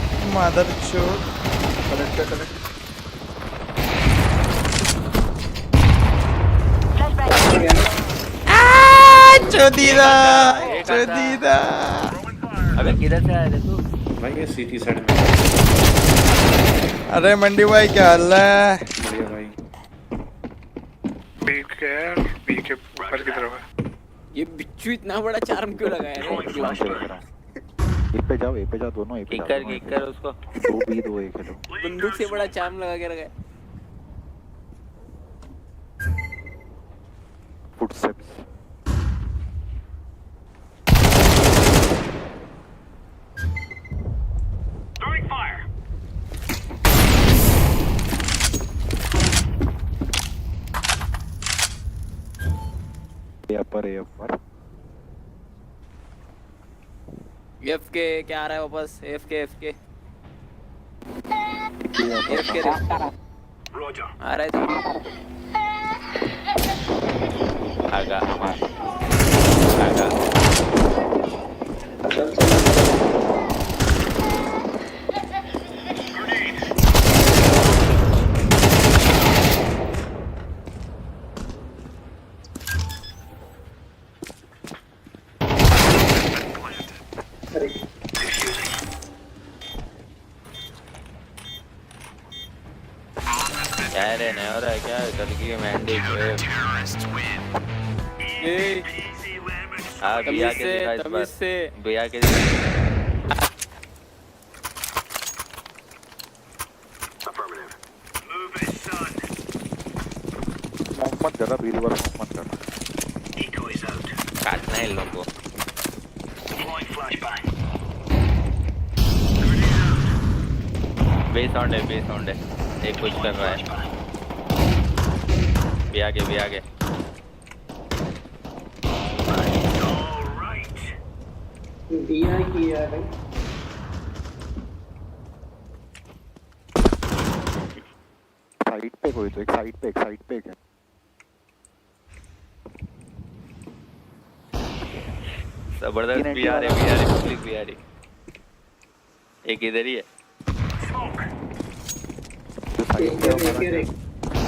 चोदीदा अबे किधर से आया रे तू भाई ये सीटी साइड में अरे मंडी भाई क्या हाल है बढ़िया भाई बी के ऊपर की तरफ है ये बिच्छू इतना बड़ा चार्म क्यों लगाया रे ए पे जाओ दोनों ए पे जाओ किक कर उसको 2 1 खेलो बंदूक से बड़ा चार्म लगा के रखा है फुटस्टेप्स अपर एफ के क्या आ रहा है वापस एफ के आ रहा है तो आगा क्या रे नहीं हो रहा है क्या कल की मैंडेट हाँ बिया के दिखा इस बार बिया के मोहम्मद जरा बीर वाला मोहम्मद करना काटना है इन लोगों को बेस साउंड है एक कुछ कर रहा है भी आगे दिया किया भाई साइड पे कोई तो एक साइड पे है जबरदस्त भी आ रहे पब्लिक भी आ रही एक इधर ही है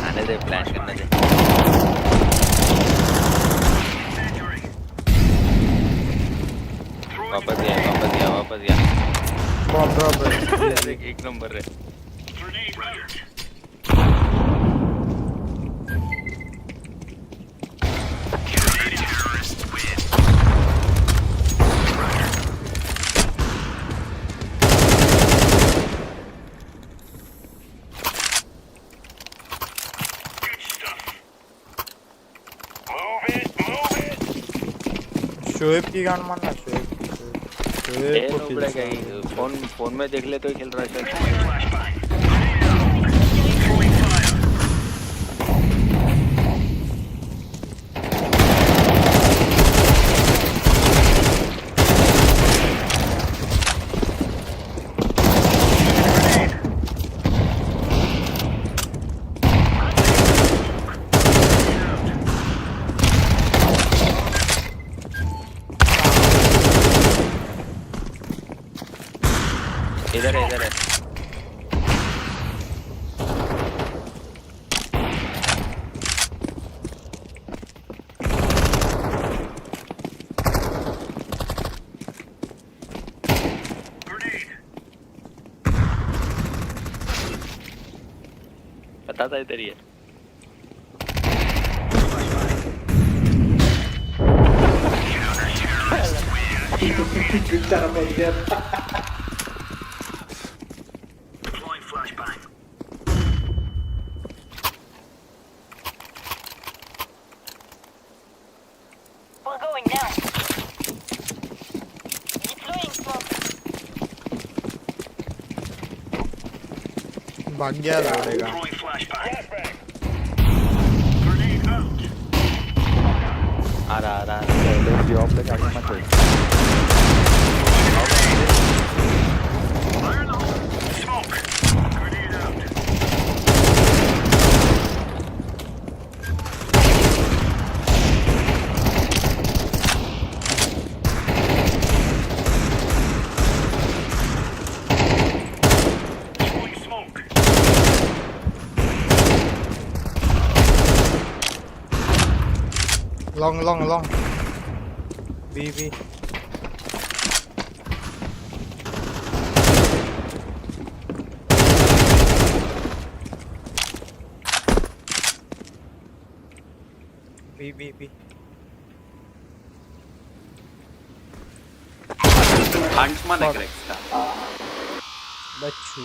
आने दे प्लान करने दे वापस गया एक नंबर है शोएब की गान मानना शोएब को फोन में देख ले तो खेल रहा है इधर है, इधर है। पता था इधर ही है। बेचारा बच गया। We're going now. Deploying smoke. भाग गया लौड़ेगा। आ रहा पहले जॉब लेके आगे मत चल। Long. B. B. हंट्समैन है क्रैक्स का।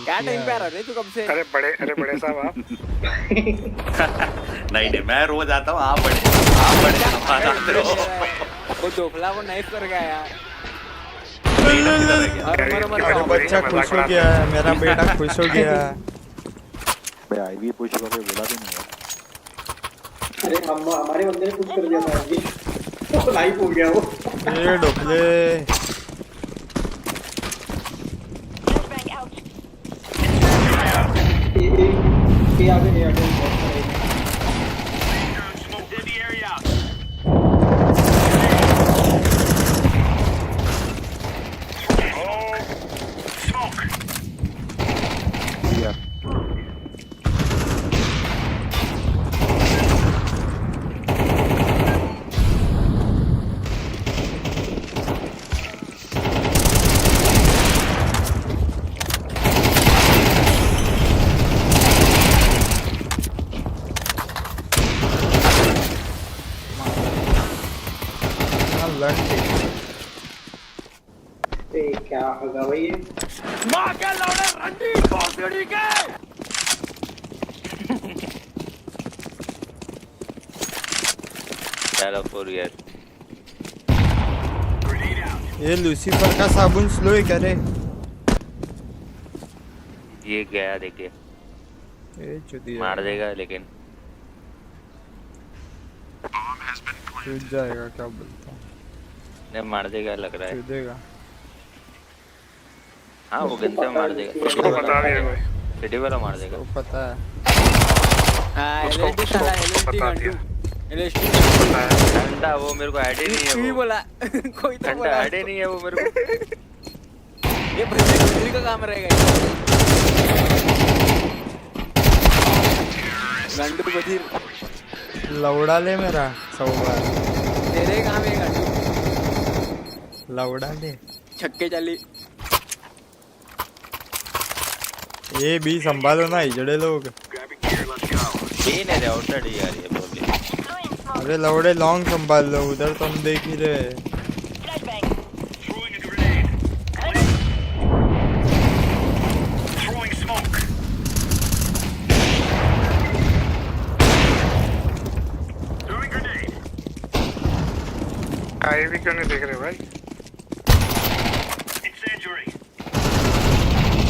क्या टाइम पे आ रहा है तू कब से? अरे बड़े साहब आप। नहीं मैं रोज आता हूँ। आप बड़े आते हो। वो दोखला वो नाइफ कर गया यार। मेरा बच्चा खुश हो गया है, मेरा बेटा खुश हो गया है। भाई आईवी पुश करके बोला भी नहीं है। अरे हमारे बंदे ने पुश कर दिया था आईवी। लाइव हो गया वो। ये डोखले। ये आगे क्या होगा भाई ये? माँ के लौड़े रंडी भोसड़ी के। चलो फॉर यार। ये लूसीफर का साबुन स्लो है क्या रे? ये गया देखिए। ये चुदिया। मार देगा लेकिन। छूट जाएगा क्या बोलता? नहीं मार देगा लग रहा है। छूट देगा। हाँ वो गन से मार देगा। उसको पता भी है कोई। सिटी वाला मार देगा। वो पता है। हाँ एलएसडी साला एलएसडी घंटू। एलएसडी ठंडा वो मेरे को आईडी नहीं है। तू ही बोला कोई तो ठंडा आईडी नहीं है वो मेरे को। ये बंदे का काम रहेगा। घंटू बधीर। लौड़ा ले मेरा 100 बार। तेरे काम है घंटू। लौड़ा ले। छक्के चली। ये भी संभालो ना इजड़े लोग। तीन है आउटसाइड यार ये प्रॉब्लम। अरे लौड़े लॉन्ग संभाल लो, उधर तुम देख ही रहे। आईवी क्यों नहीं देख रहे भाई?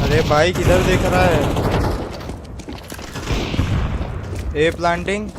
अरे भाई किधर देख रहा है? ए प्लांटिंग।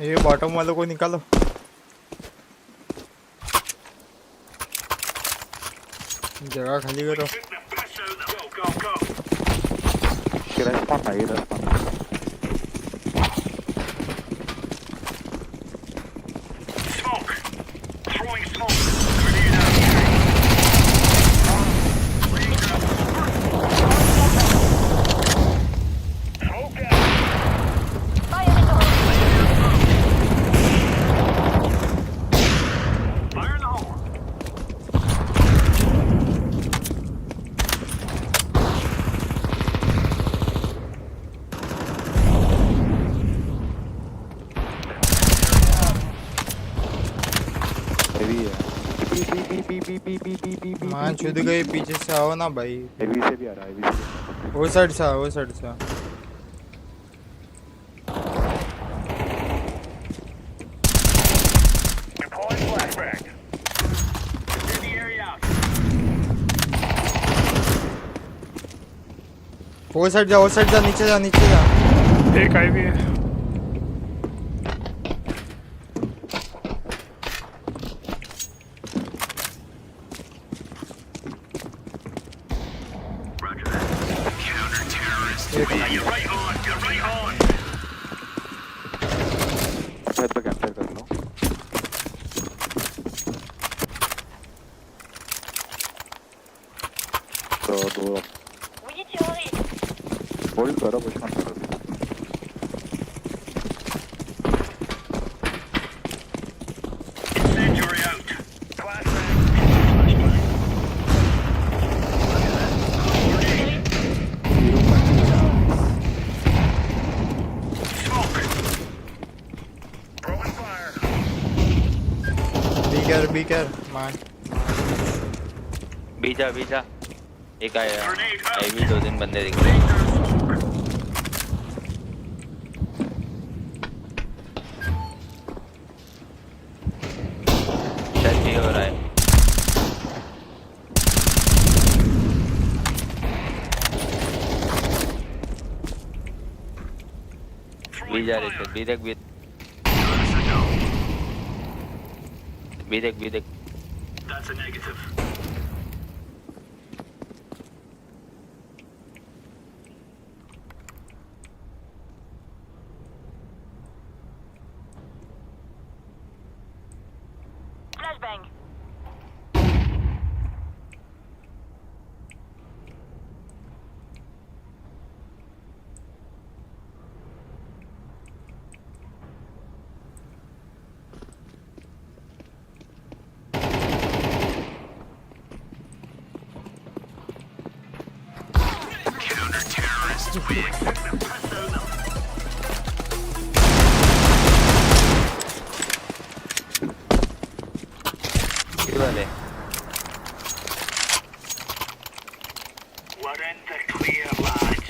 ये बॉटम वालों को निकालो। जगह खाली करो। रेस्पॉन्ड आई रेस्पॉन्ड मां छुद गई, पीछे से आओ ना भाई। हेवी से भी आ रहा है, हेवी से। वो साइड से आओ, वो साइड से आओ। वो साइड जा, वो साइड जा, नीचे जा, नीचे जा। एक आई भी है। छत पे कैप्चर कर लो। तो दो होल्ड करो, पुश मत करो। बी कर मान बीजा बीजा एक आया आई भी 2-3 बंदे दिख रहे हैं। शायद ये हो रहा है। बीजा रहे थे, बी देख बी देख। That's a negative. Flashbang. वाले We're in the clear, lads.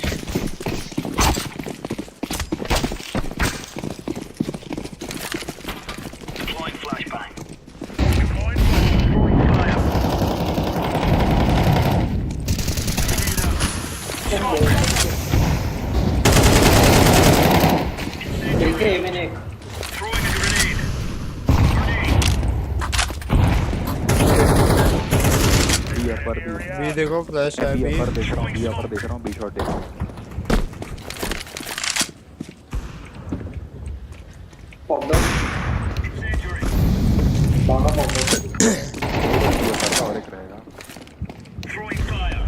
Deploying flashbang. Throwing fire. Throwing a grenade. B देखो, फ्लैश है। बी अपर देख रहा हूँ, बी अपर देख रहा हूँ, बी शॉट देख रहा हूँ। और एक रहेगा। Throwing fire.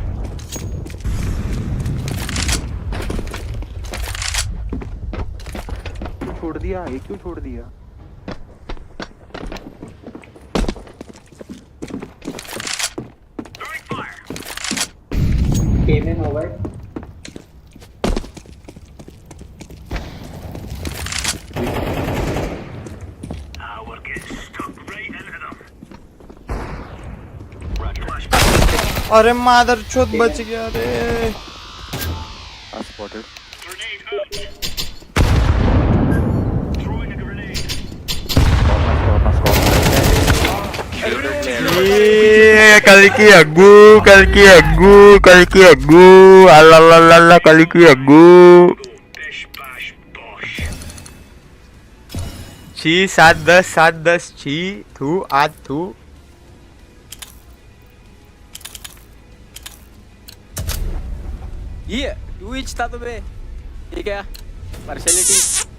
क्यों छोड़ दिया? ये क्यों छोड़ दिया? Came in over. We're getting stuck right into them. अरे मादर चोद बच गया रे। Spotted. Kaliki agu, alalala kaliki agu. छी 7-10 छी थू आज थू ये 2 इंच था तुम्हें ये क्या पार्शियलिटी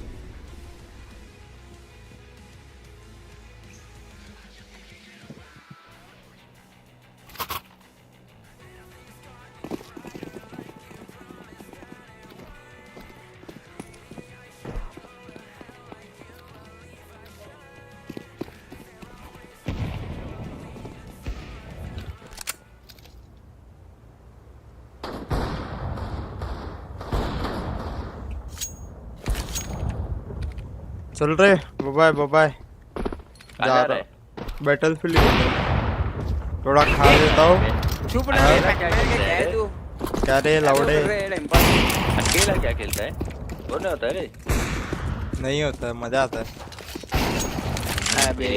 चल रहे बाय बाय जा रहे बैटलफील्ड थोड़ा खा लेता हूँ चुप ना क्या है तू क्या रे लाउडे अकेला क्या खेलता है वो नहीं होता है रे नहीं होता है मजा आता है अबे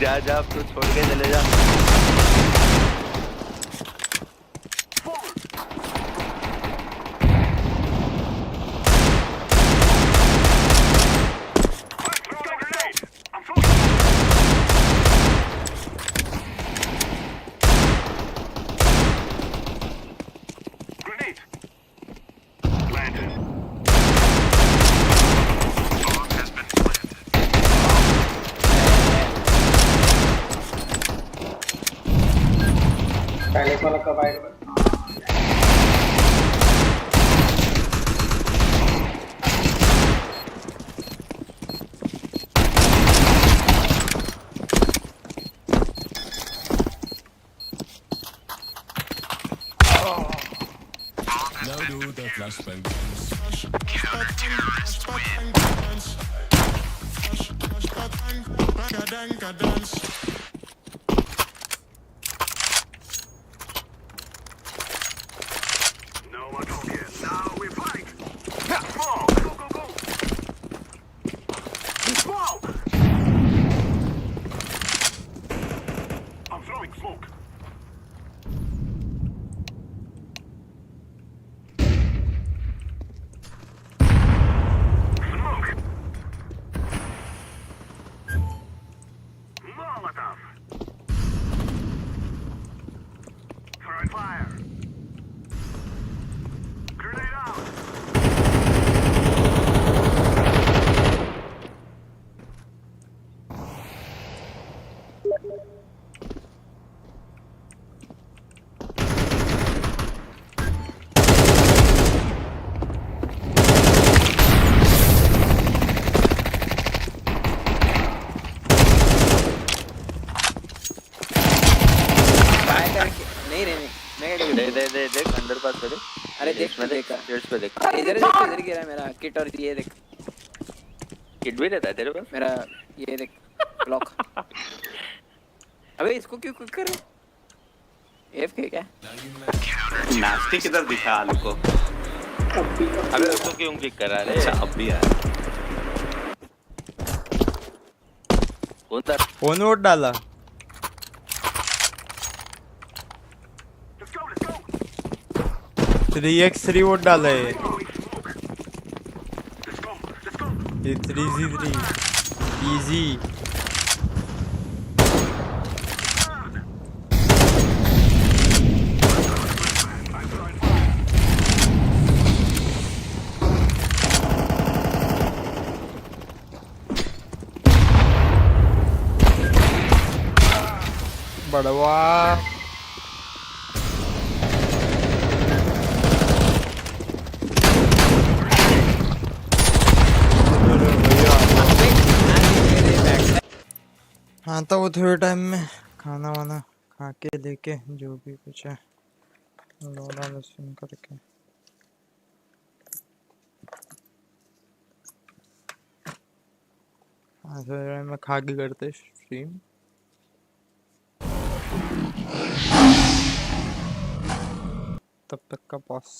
क्या जा अब तू छोड़ के चले जा पहले वाला कब आएगा Now do the flashbang. Dance. No more talking. Now we fight. Smoke. Go. Smoke. I'm throwing smoke. Molotov. Throwing fire. Grenade out. नहीं दे अंदर पास पे अरे देख में देख जेट्स पे देख इधर गिरा मेरा किट और ये देख किट भी देता है तेरे पास मेरा ये देख ब्लॉक अबे इसको क्यों क्लिक कर एफके क्या नास्टी किधर दिखा आलू को अबे उसको क्यों क्लिक कर रहा है अच्छा अब भी यार उधर फोन वोट डाला 3x3 वोट डाला है ये 3z3 इजी बड़वा हाँ तो वो थोड़े टाइम में खाना वाना खा के लेके जो भी कुछ है लोड़ा लहसुन करके हाँ थोड़े टाइम में खा के करते स्ट्रीम तब तक का पॉस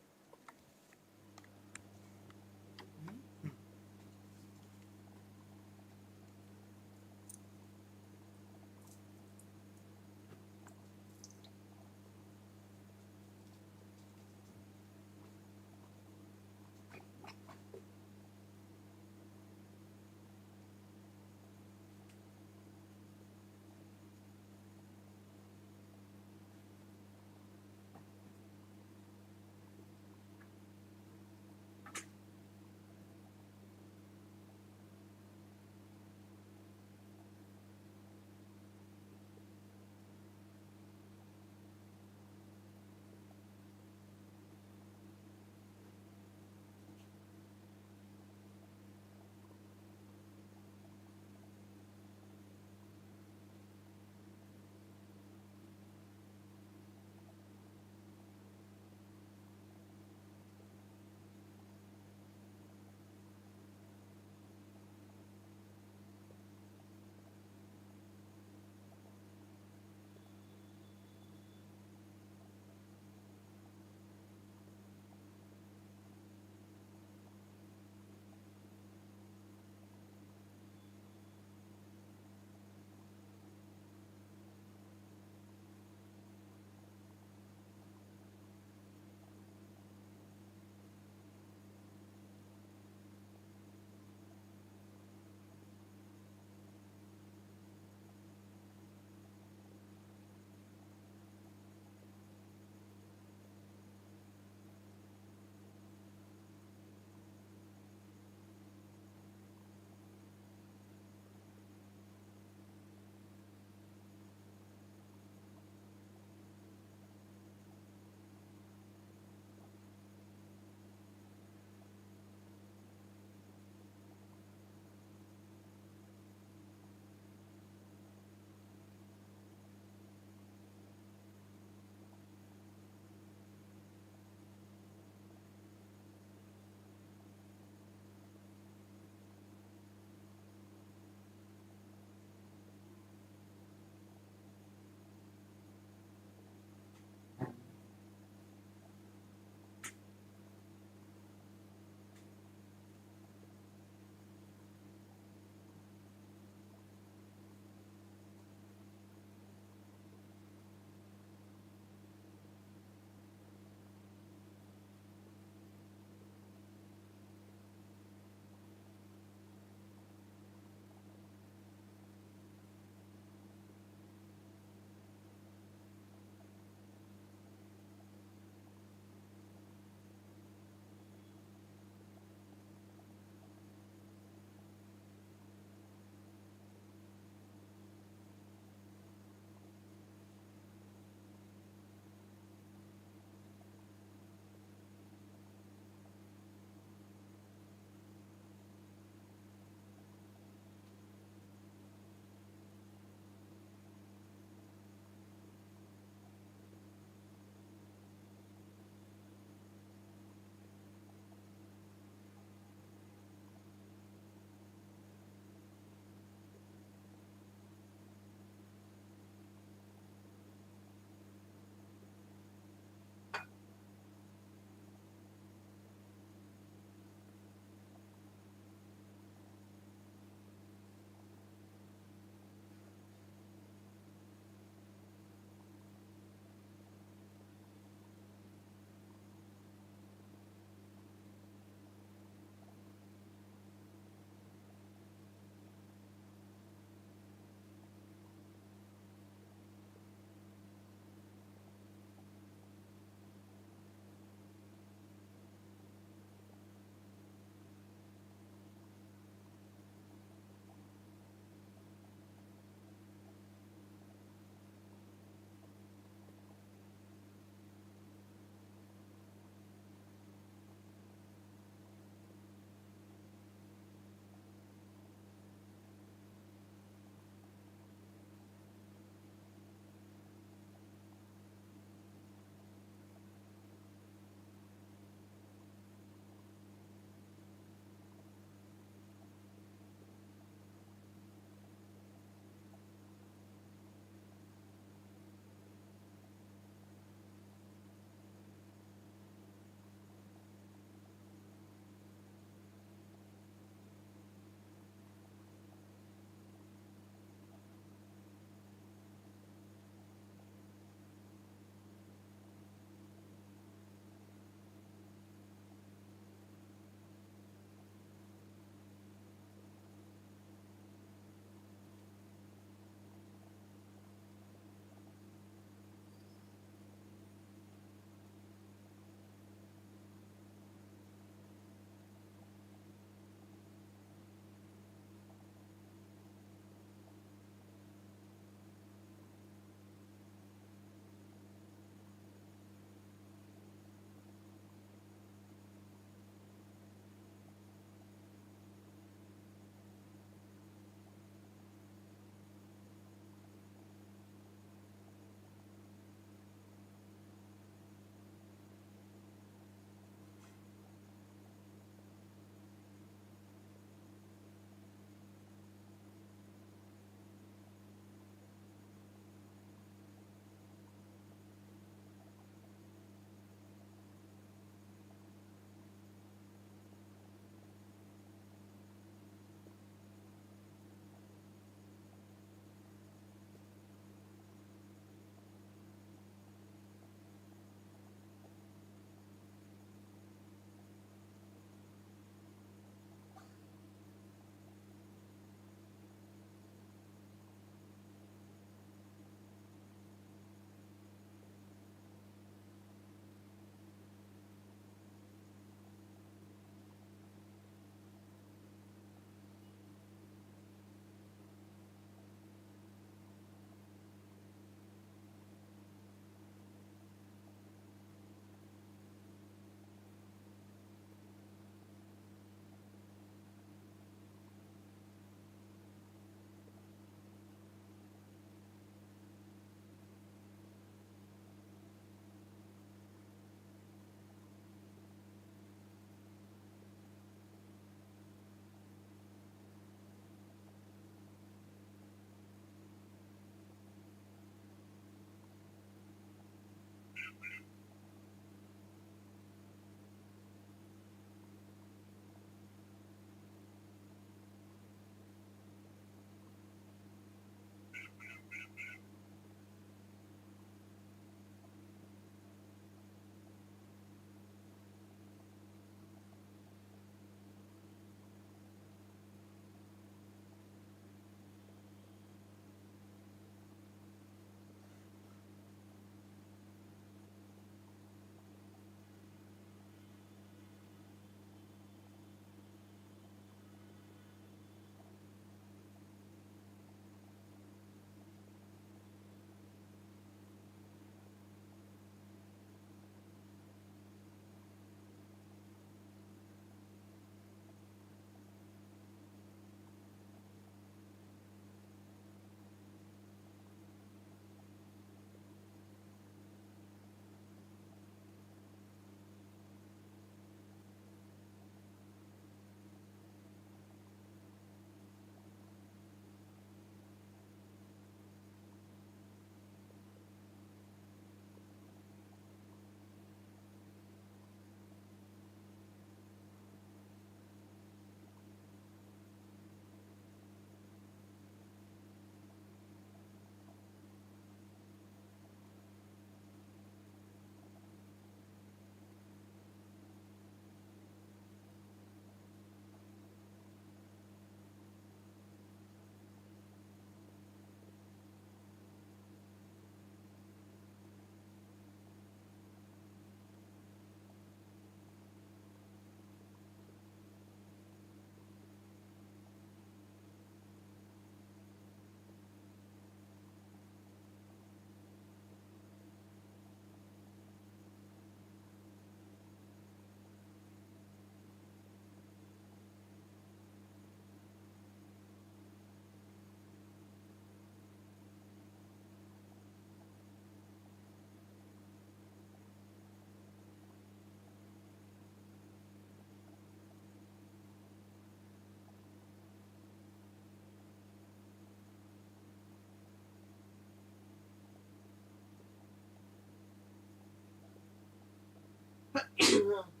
Yeah.